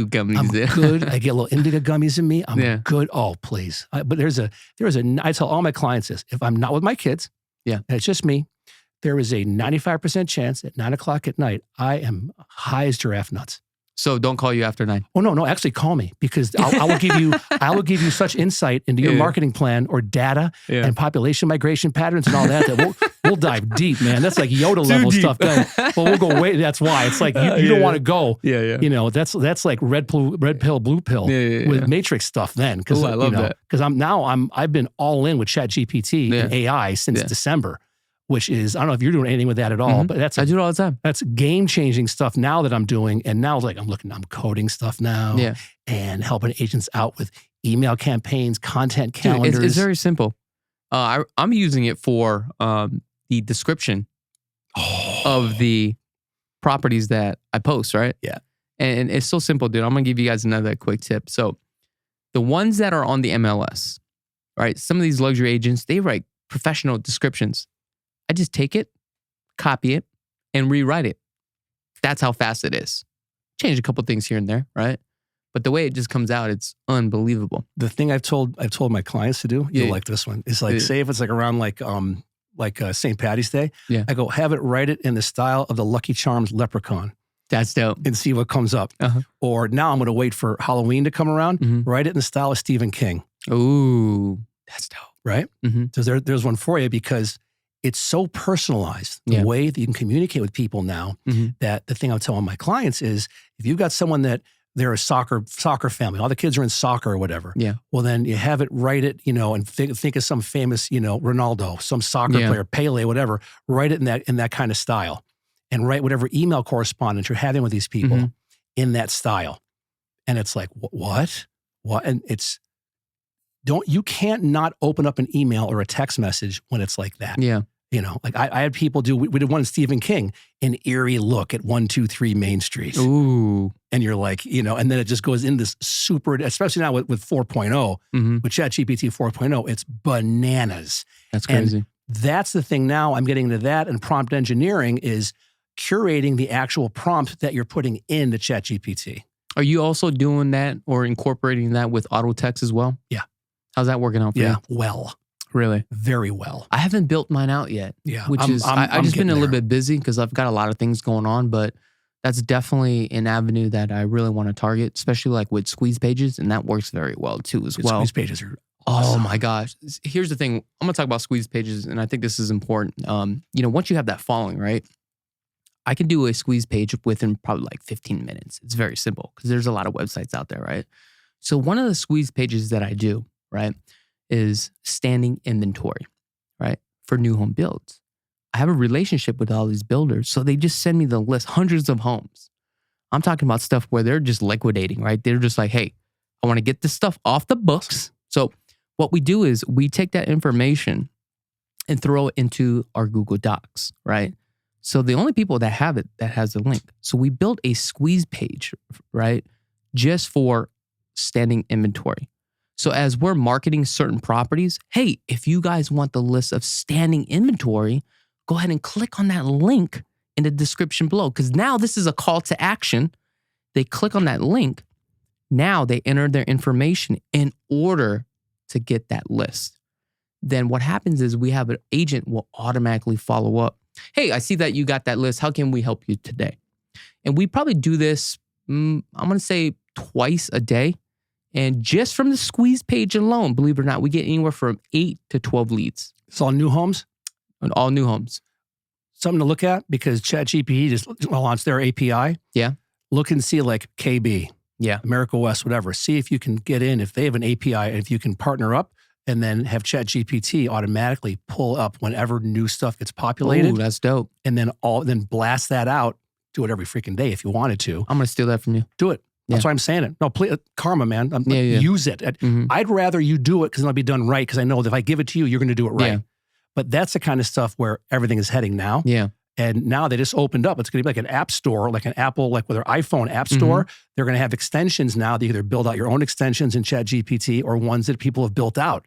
gummies I'm in. good. I get a little indica gummies in me. I'm Yeah. good. Oh, please. But I tell all my clients this, if I'm not with my kids, yeah, and it's just me, there is a 95% chance at 9 o'clock at night, I am high as giraffe nuts. So don't call you after 9. Oh, no, actually call me because I will give you such insight into your marketing plan or data and population migration patterns and all that we'll dive deep, man. That's like Yoda level stuff. But we'll go way. That's why it's like you don't want to go. Yeah, yeah. That's like red pill, blue pill with Matrix stuff. Then because I love that because I've been all in with ChatGPT and AI since December. Which is, I don't know if you're doing anything with that at all, but I do it all the time. That's game-changing stuff now that I'm doing. And now I'm coding stuff now and helping agents out with email campaigns, content calendars. Dude, it's very simple. I'm using it for the description of the properties that I post, right? Yeah. And it's so simple, dude. I'm going to give you guys another quick tip. So the ones that are on the MLS, right? Some of these luxury agents, they write professional descriptions. I just take it, copy it, and rewrite it. That's how fast it is. Change a couple things here and there, right? But the way it just comes out, it's unbelievable. The thing I've told my clients to do, you'll like this one, is like, say if it's like around like St. Patty's Day, I go, have it write it in the style of the Lucky Charms leprechaun. That's dope. And see what comes up. Or now I'm going to wait for Halloween to come around, write it in the style of Stephen King. Ooh, that's dope. Right? So there's one for you because it's so personalized, the way that you can communicate with people now, that the thing I'm telling my clients is, if you've got someone that they're a soccer family, all the kids are in soccer or whatever, well, then you have it, write it, and think of some famous, Ronaldo, some soccer player, Pele, whatever, write it in that kind of style, and write whatever email correspondence you're having with these people in that style. And it's like, what? And you can't not open up an email or a text message when it's like that. Yeah. Like I had people we did one Stephen King, an eerie look at 123 Main Street. Ooh. And you're like, and then it just goes in this super, especially now with 4.0, with ChatGPT 4.0, it's bananas. That's crazy. And that's the thing now, I'm getting into that, and prompt engineering is curating the actual prompt that you're putting in the ChatGPT. Are you also doing that or incorporating that with auto text as well? Yeah. How's that working out for you? Yeah, well. Really? Very well. I haven't built mine out yet. Yeah. Which I've just been a little bit busy because I've got a lot of things going on, but that's definitely an avenue that I really want to target, especially like with squeeze pages, and that works very well too as well. Squeeze pages are awesome. Oh my gosh. Here's the thing. I'm going to talk about squeeze pages, and I think this is important. Once you have that following, right? I can do a squeeze page within probably like 15 minutes. It's very simple because there's a lot of websites out there, right? So one of the squeeze pages that I do, right, is standing inventory, right, for new home builds. I have a relationship with all these builders, so they just send me the list, hundreds of homes. I'm talking about stuff where they're just liquidating, right? They're just like, hey, I want to get this stuff off the books. So what we do is we take that information and throw it into our Google Docs, right? So the only people that have it, that has the link. So we built a squeeze page, right? Just for standing inventory. So as we're marketing certain properties, hey, if you guys want the list of standing inventory, go ahead and click on that link in the description below. Because now this is a call to action. They click on that link. Now they enter their information in order to get that list. Then what happens is we have an agent will automatically follow up. Hey, I see that you got that list. How can we help you today? And we probably do this, I'm going to say twice a day. And just from the squeeze page alone, believe it or not, we get anywhere from 8 to 12 leads. It's all new homes? On all new homes. Something to look at because ChatGPT just launched their API. Yeah. Look and see like KB, yeah, America West, whatever. See if you can get in, if they have an API, and if you can partner up and then have ChatGPT automatically pull up whenever new stuff gets populated. Ooh, that's dope. And then blast that out. Do it every freaking day if you wanted to. I'm going to steal that from you. Do it. That's why I'm saying it. No, please, karma, man. Use it. I'd rather you do it because it'll be done right because I know that if I give it to you, you're going to do it right. Yeah. But that's the kind of stuff where everything is heading now. Yeah. And now they just opened up. It's going to be like an app store, like an Apple, like with their iPhone app store. They're going to have extensions now. They either build out your own extensions in ChatGPT or ones that people have built out.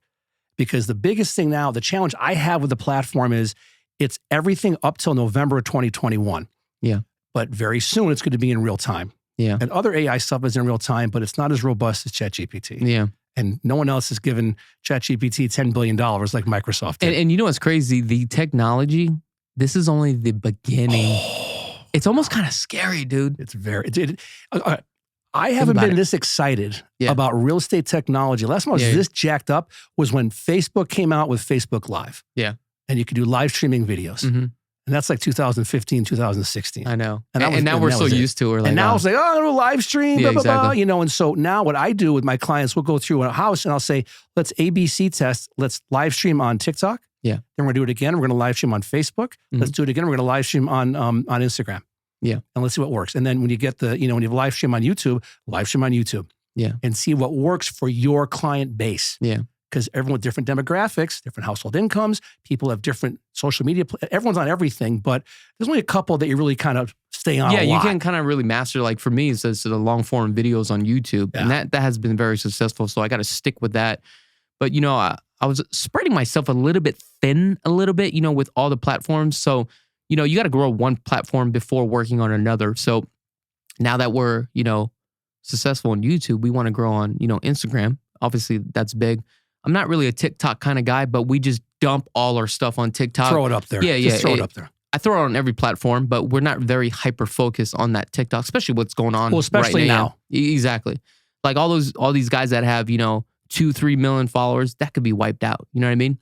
Because the biggest thing now, the challenge I have with the platform is it's everything up till November of 2021. Yeah. But very soon it's going to be in real time. Yeah. And other AI stuff is in real time, but it's not as robust as ChatGPT. Yeah. And no one else has given ChatGPT $10 billion like Microsoft did. And you know what's crazy? The technology, this is only the beginning. It's almost kind of scary, dude. It's very... I haven't been this excited about real estate technology. Last time I was this jacked up was when Facebook came out with Facebook Live. Yeah. And you could do live streaming videos. And that's like 2015, 2016. I know. And now we're so used to it. Like, and now it's like, oh, no, live stream, blah, blah, exactly. blah. You know, and so now what I do with my clients, we'll go through a house and I'll say, let's ABC test. Let's live stream on TikTok. Yeah. Then we're going to do it again. We're going to live stream on Facebook. Let's do it again. We're going to live stream on Instagram. Yeah. And let's see what works. And then when you get when you have live stream on YouTube, live stream on YouTube. Yeah. And see what works for your client base. Yeah. Because everyone with different demographics, different household incomes, people have different social media. Everyone's on everything, but there's only a couple that you really kind of stay on. Yeah, a lot. you can kind of really master. Like for me, it's the long form videos on YouTube, and that has been very successful. So I got to stick with that. But I was spreading myself a little bit thin, with all the platforms. So you got to grow one platform before working on another. So now that we're successful on YouTube, we want to grow on Instagram. Obviously, that's big. I'm not really a TikTok kind of guy, but we just dump all our stuff on TikTok. Throw it up there. Just throw it up there. I throw it on every platform, but we're not very hyper-focused on that TikTok, especially what's going on especially right now. Exactly. Like all these guys that have, 2-3 million followers, that could be wiped out. You know what I mean?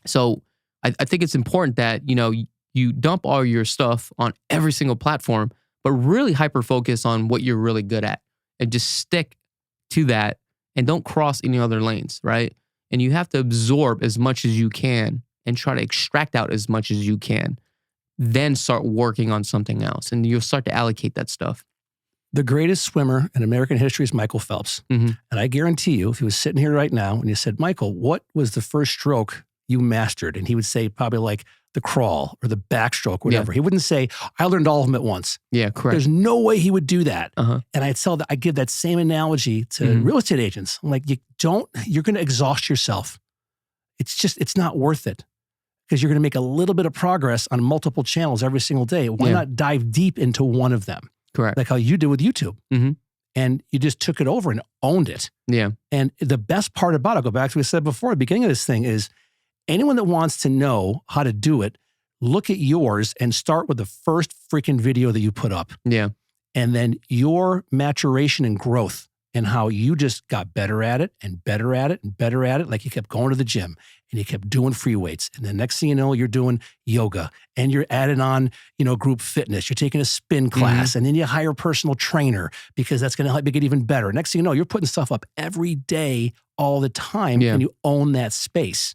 So I think it's important that, you dump all your stuff on every single platform, but really hyper-focus on what you're really good at and just stick to that. And don't cross any other lanes, right? And you have to absorb as much as you can and try to extract out as much as you can. Then start working on something else. And you'll start to allocate that stuff. The greatest swimmer in American history is Michael Phelps. And I guarantee you, if he was sitting here right now and you said, Michael, what was the first stroke you mastered? And he would say probably like the crawl or the backstroke, whatever. He wouldn't say, I learned all of them at once. Yeah, correct. There's no way he would do that. And I give that same analogy to real estate agents. I'm like, you're going to exhaust yourself. It's not worth it because you're going to make a little bit of progress on multiple channels every single day. Why not dive deep into one of them? Correct. Like how you do with YouTube. and you just took it over and owned it. Yeah. And the best part about it, I'll go back to what I said before, at the beginning of this thing, is anyone that wants to know how to do it, look at yours and start with the first freaking video that you put up. Yeah. And then your maturation and growth and how you just got better at it and better at it and better at it. Like you kept going to the gym and you kept doing free weights. And then next thing you know, you're doing yoga and you're adding on, group fitness. You're taking a spin class and then you hire a personal trainer because that's going to help you get even better. Next thing you know, you're putting stuff up every day, all the time, and you own that space.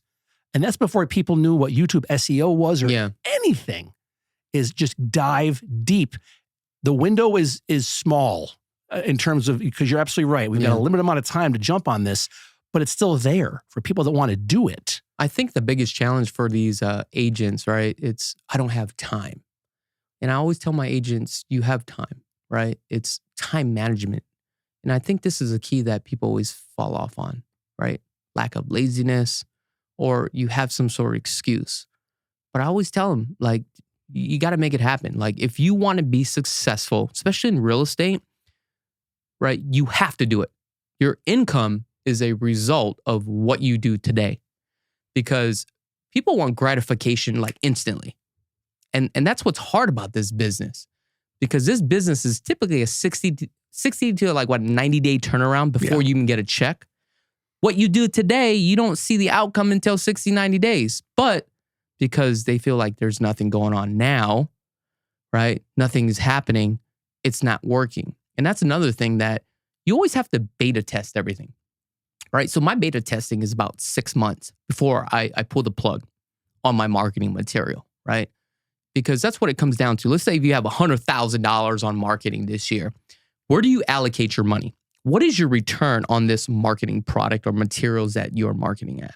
And that's before people knew what YouTube SEO was or anything. Is just dive deep. The window is small in terms of, because you're absolutely right. We've got a limited amount of time to jump on this, but it's still there for people that want to do it. I think the biggest challenge for these agents, right? It's, I don't have time. And I always tell my agents, you have time, right? It's time management. And I think this is a key that people always fall off on, right? Lack of laziness, or you have some sort of excuse. But I always tell them, like, you got to make it happen. Like, if you want to be successful, especially in real estate, right, you have to do it. Your income is a result of what you do today, because people want gratification like instantly. And that's what's hard about this business, because this business is typically a 60 to like 90-day turnaround before you even get a check. What you do today, you don't see the outcome until 60, 90 days. But because they feel like there's nothing going on now, right? Nothing is happening. It's not working. And that's another thing, that you always have to beta test everything, right? So my beta testing is about 6 months before I pull the plug on my marketing material, right? Because that's what it comes down to. Let's say if you have $100,000 on marketing this year, where do you allocate your money? What is your return on this marketing product or materials that you're marketing at?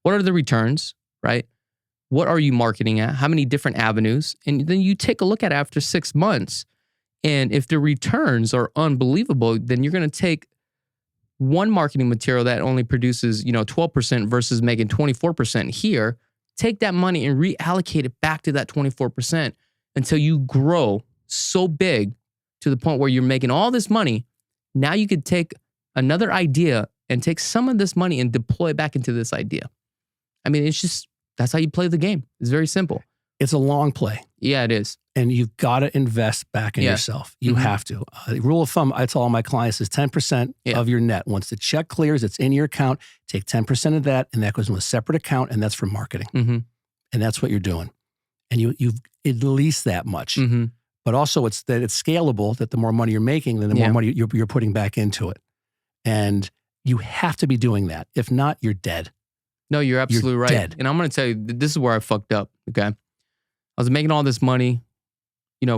What are the returns, right? What are you marketing at? How many different avenues? And then you take a look at it after 6 months. And if the returns are unbelievable, then you're going to take one marketing material that only produces, 12% versus making 24% here. Take that money and reallocate it back to that 24% until you grow so big to the point where you're making all this money. Now you could take another idea and take some of this money and deploy it back into this idea. I mean, it's just, that's how you play the game. It's very simple. It's a long play. Yeah, it is. And you've got to invest back in yourself. You have to. Rule of thumb, I tell all my clients, is 10% of your net. Once the check clears, it's in your account. Take 10% of that, and that goes into a separate account, and that's for marketing. And that's what you're doing. And you've at least that much. But also it's that it's scalable, that the more money you're making, then the more money you're putting back into it. And you have to be doing that. If not, you're dead. No, you're absolutely right. Dead. And I'm going to tell you, this is where I fucked up, okay? I was making all this money,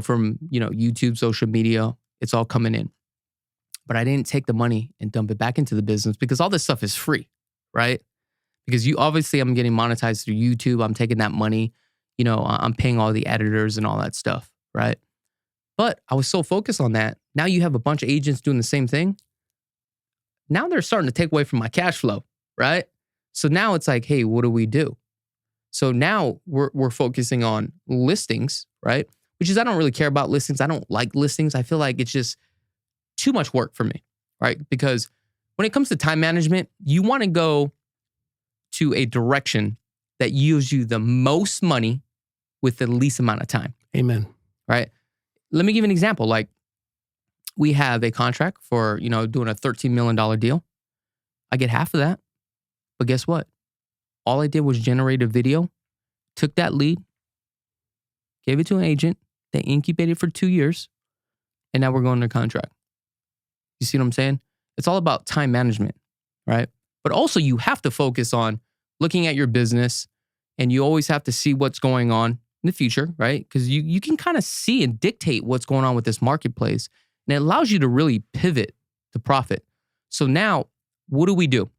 from, YouTube, social media. It's all coming in. But I didn't take the money and dump it back into the business, because all this stuff is free, right? Because I'm getting monetized through YouTube. I'm taking that money, I'm paying all the editors and all that stuff, right? But I was so focused on that. Now you have a bunch of agents doing the same thing. Now they're starting to take away from my cash flow, right? So now it's like, hey, what do we do? So now we're focusing on listings, right? Which is, I don't really care about listings. I don't like listings. I feel like it's just too much work for me, right? Because when it comes to time management, you want to go to a direction that yields you the most money with the least amount of time. Amen. Right? Let me give you an example. Like, we have a contract for, doing a $13 million deal. I get half of that. But guess what? All I did was generate a video, took that lead, gave it to an agent. They incubated for 2 years. And now we're going under contract. You see what I'm saying? It's all about time management, right? But also you have to focus on looking at your business, and you always have to see what's going on in the future, right? Because you can kind of see and dictate what's going on with this marketplace, and it allows you to really pivot to profit. So now, what do we do?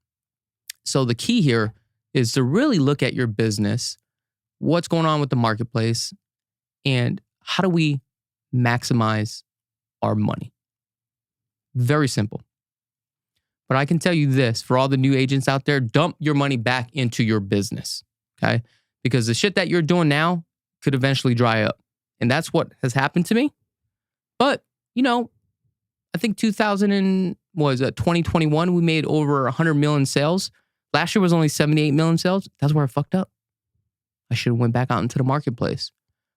So the key here is to really look at your business, what's going on with the marketplace, and how do we maximize our money? Very simple. But I can tell you this, for all the new agents out there, dump your money back into your business, okay? Because the shit that you're doing now could eventually dry up. And that's what has happened to me. But, I think 2021, we made over 100 million sales. Last year was only 78 million sales. That's where I fucked up. I should have went back out into the marketplace.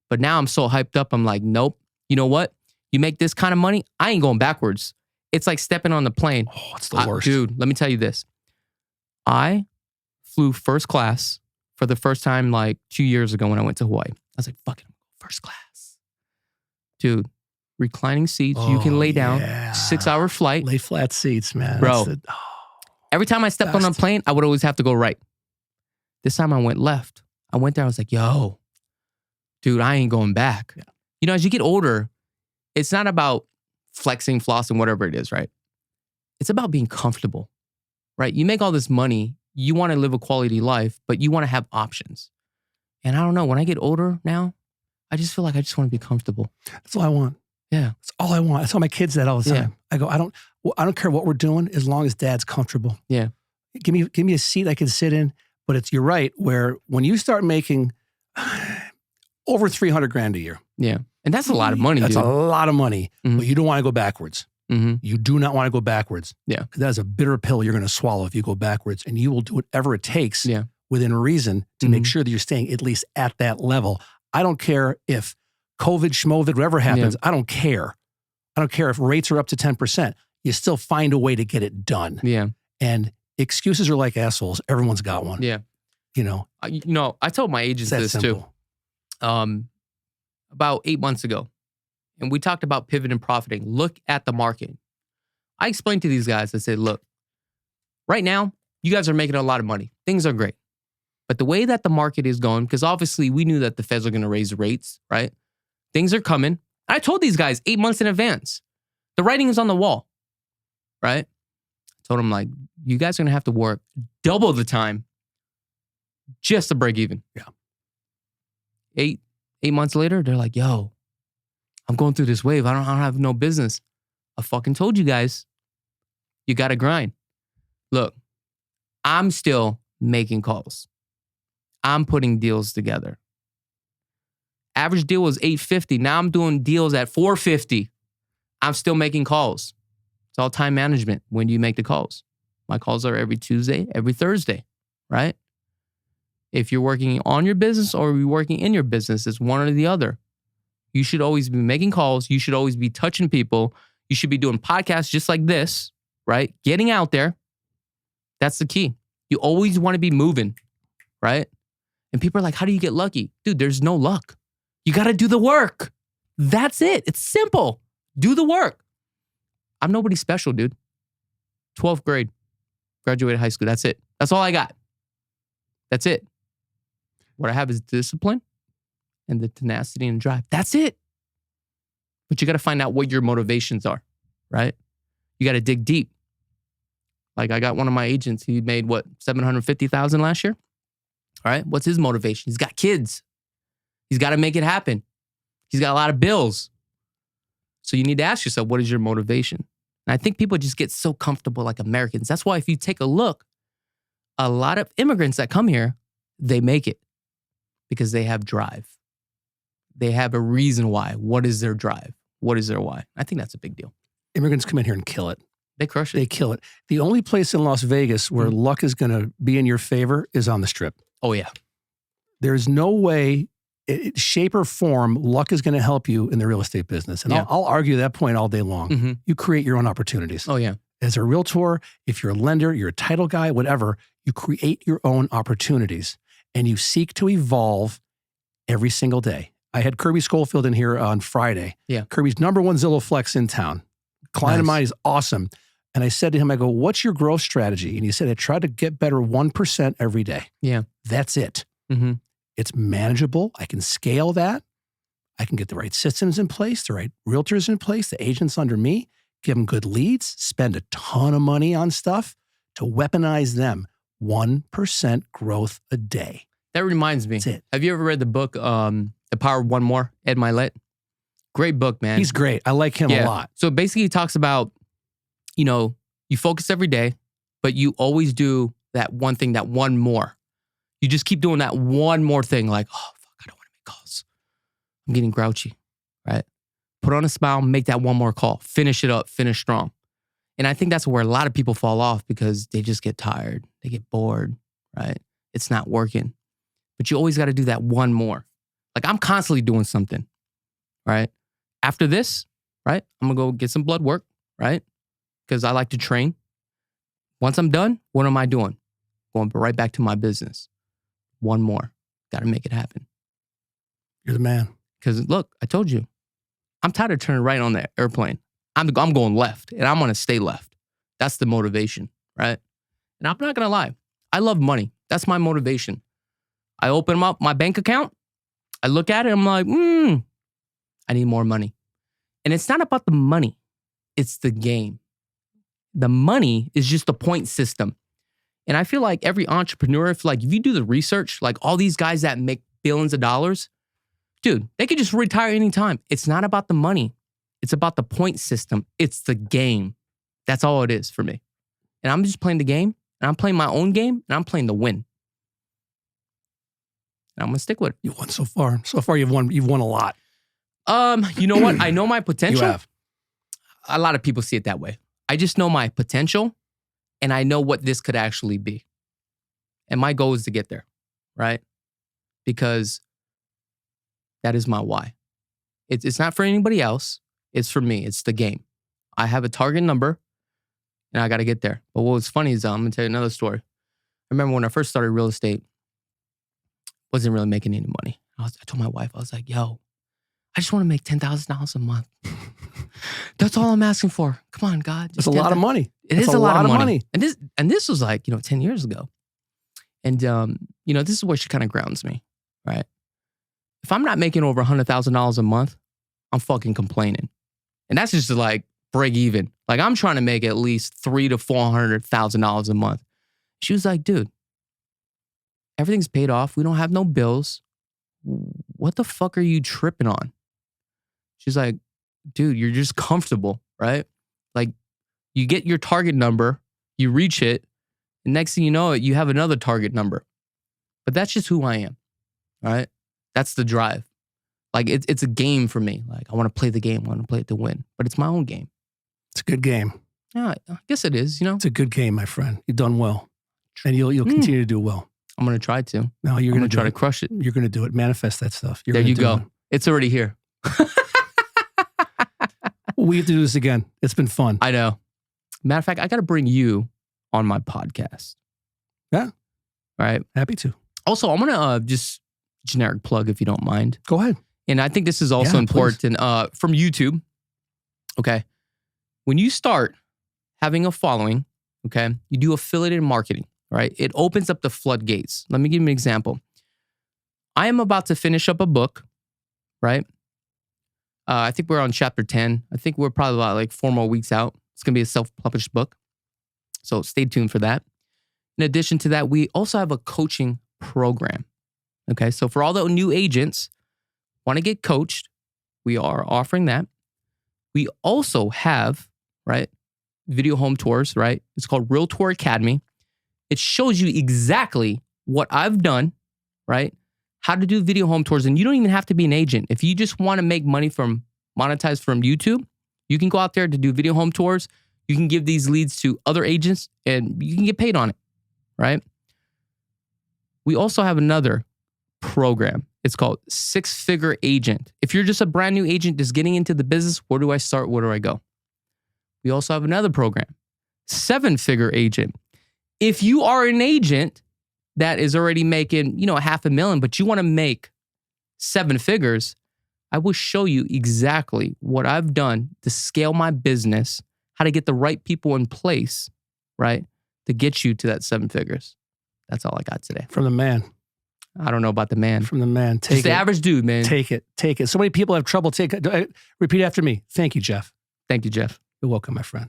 But now I'm so hyped up. I'm like, nope. You know what? You make this kind of money, I ain't going backwards. It's like stepping on the plane. Oh, it's the worst. Dude, let me tell you this. I flew first class for the first time like 2 years ago when I went to Hawaii. I was like, fucking first class. Dude, reclining seats. You can lay down. 6-hour flight. Lay flat seats, man. Bro. Every time I stepped on a plane, I would always have to go right. This time I went left. I went there. I was like, yo, dude, I ain't going back. Yeah. You know, as you get older, it's not about flexing, flossing, whatever it is, right? It's about being comfortable, right? You make all this money. You want to live a quality life, but you want to have options. And I don't know, when I get older now, I just feel like I just want to be comfortable. That's all I want. Yeah. That's all I want. I tell my kids that all the time. Yeah. I go, I don't care what we're doing as long as dad's comfortable. Yeah. Give me a seat I can sit in. But you're right, where when you start making over 300 grand a year. Yeah. And that's a lot of money, That's dude. a lot of money, but you don't want to go backwards. Mm-hmm. You do not want to go backwards. Yeah. Because that is a bitter pill you're going to swallow if you go backwards. And you will do whatever it takes within reason to make sure that you're staying at least at that level. I don't care if COVID, schmovid, whatever happens. I don't care. I don't care if rates are up to 10%. You still find a way to get it done. Yeah. And excuses are like assholes. Everyone's got one. Yeah. You know, I told my agents this simple. Too. About 8 months ago. And we talked about pivot and profiting. Look at the market. I explained to these guys, I said, look, right now, you guys are making a lot of money. Things are great. But the way that the market is going, because obviously we knew that the Feds are going to raise rates, right? Things are coming. I told these guys 8 months in advance. The writing is on the wall, right? I told them, like, you guys are going to have to work double the time just to break even. Yeah. Eight months later, they're like, yo, I'm going through this wave. I don't have no business. I fucking told you guys, you got to grind. Look, I'm still making calls. I'm putting deals together. Average deal was $850. Now I'm doing deals at $450. I'm still making calls. It's all time management when you make the calls. My calls are every Tuesday, every Thursday, right? If you're working on your business or you're working in your business, it's one or the other. You should always be making calls. You should always be touching people. You should be doing podcasts just like this, right? Getting out there. That's the key. You always want to be moving, right? And people are like, how do you get lucky? Dude, there's no luck. You got to do the work. That's it. It's simple. Do the work. I'm nobody special, dude. 12th grade, graduated high school. That's it. That's all I got. That's it. What I have is discipline and the tenacity and drive. That's it. But you got to find out what your motivations are, right? You got to dig deep. Like I got one of my agents, he made what, $750,000 last year? All right. What's his motivation? He's got kids. He's got to make it happen. He's got a lot of bills. So you need to ask yourself, what is your motivation? And I think people just get so comfortable like Americans. That's why if you take a look, a lot of immigrants that come here, they make it because they have drive. They have a reason why. What is their drive? What is their why? I think that's a big deal. Immigrants come in here and kill it. They crush it. They kill it. The only place in Las Vegas where luck is going to be in your favor is on the Strip. Oh, yeah. There's no way, shape or form, luck is going to help you in the real estate business. And I'll argue that point all day long. Mm-hmm. You create your own opportunities. Oh, yeah. As a realtor, if you're a lender, you're a title guy, whatever, you create your own opportunities and you seek to evolve every single day. I had Kirby Schofield in here on Friday. Yeah. Kirby's #1 Zillow Flex in town. Client of mine is awesome. And I said to him, I go, what's your growth strategy? And he said, I try to get better 1% every day. Yeah. That's it. Mm-hmm. It's manageable. I can scale that. I can get the right systems in place, the right realtors in place, the agents under me, give them good leads, spend a ton of money on stuff to weaponize them. 1% growth a day. That reminds me. That's it. Have you ever read the book, The Power of One More, Ed Milet? Great book, man. He's great. I like him a lot. So basically he talks about, you focus every day, but you always do that one thing, that one more. You just keep doing that one more thing like, oh, fuck, I don't want to make calls. I'm getting grouchy, right? put on a smile, make that one more call, finish it up, finish strong. And I think that's where a lot of people fall off because they just get tired. They get bored, right? It's not working. But you always got to do that one more. Like I'm constantly doing something, right? After this, right? I'm going to go get some blood work, right? Because I like to train. Once I'm done, what am I doing? Going right back to my business. One more. Got to make it happen. You're the man. Because look, I told you, I'm tired of turning right on the airplane. I'm going left, and I'm going to stay left. That's the motivation, right? And I'm not going to lie. I love money. That's my motivation. I open up my bank account. I look at it. I'm like, I need more money. And it's not about the money. It's the game. The money is just a point system. And I feel like every entrepreneur, if you do the research, like all these guys that make billions of dollars, dude, they could just retire anytime. It's not about the money. It's about the point system. It's the game. That's all it is for me. And I'm just playing the game, and I'm playing my own game, and I'm playing the win. And I'm going to stick with it. You won so far. So far, you've won a lot. You know what? I know my potential. You have. A lot of people see it that way. I just know my potential, and I know what this could actually be. And my goal is to get there, right? Because that is my why. It's not for anybody else. It's for me. It's the game. I have a target number, and I got to get there. But what was funny is I'm going to tell you another story. I remember when I first started real estate, wasn't really making any money. I told my wife, I was like, yo, I just want to make $10,000 a month. That's all I'm asking for. Come on, God. It's a lot of money. It is a lot of money. And this was 10 years ago. And, this is where she kind of grounds me, right? If I'm not making over $100,000 a month, I'm fucking complaining. And that's just to break even. I'm trying to make at least $300,000 to $400,000 a month. She was like, dude, everything's paid off. We don't have no bills. What the fuck are you tripping on? She's like, dude, you're just comfortable, right? You get your target number, you reach it, and next thing you know, you have another target number. But that's just who I am, right? That's the drive. It's a game for me. I want to play the game. I want to play it to win. But it's my own game. It's a good game. Yeah, I guess it is, It's a good game, my friend. You've done well. And you'll continue to do well. I'm going to try to. No, you're going to try to crush it. You're going to do it. Manifest that stuff. There you go. It's already here. We have to do this again. It's been fun. I know. Matter of fact, I got to bring you on my podcast. Yeah. All right. Happy to. Also, I'm going to just generic plug if you don't mind. Go ahead. And I think this is also important from YouTube. Okay. When you start having a following, okay, you do affiliated marketing, right? It opens up the floodgates. Let me give you an example. I am about to finish up a book, right? I think we're on chapter 10. I think we're probably about 4 more weeks out. It's going to be a self-published book. So stay tuned for that. In addition to that, we also have a coaching program. Okay, so for all the new agents want to get coached, we are offering that. We also have, right, video home tours, right? It's called Real Tour Academy. It shows you exactly what I've done, right? How to do video home tours. And you don't even have to be an agent. If you just want to make money monetize from YouTube, you can go out there to do video home tours. You can give these leads to other agents and you can get paid on it, right? We also have another program. It's called 6-Figure Agent. If you're just a brand new agent just getting into the business, where do I start? Where do I go? We also have another program, 7-Figure Agent. If you are an agent that is already making, $500,000, but you want to make 7 figures, I will show you exactly what I've done to scale my business, how to get the right people in place, right, to get you to that 7 figures. That's all I got today. From the man. I don't know about the man. From the man. Just the average dude, man. Take it. So many people have trouble. Repeat after me. Thank you, Jeff. Thank you, Jeff. You're welcome, my friend.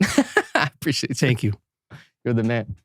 I appreciate it. Thank you. You're the man.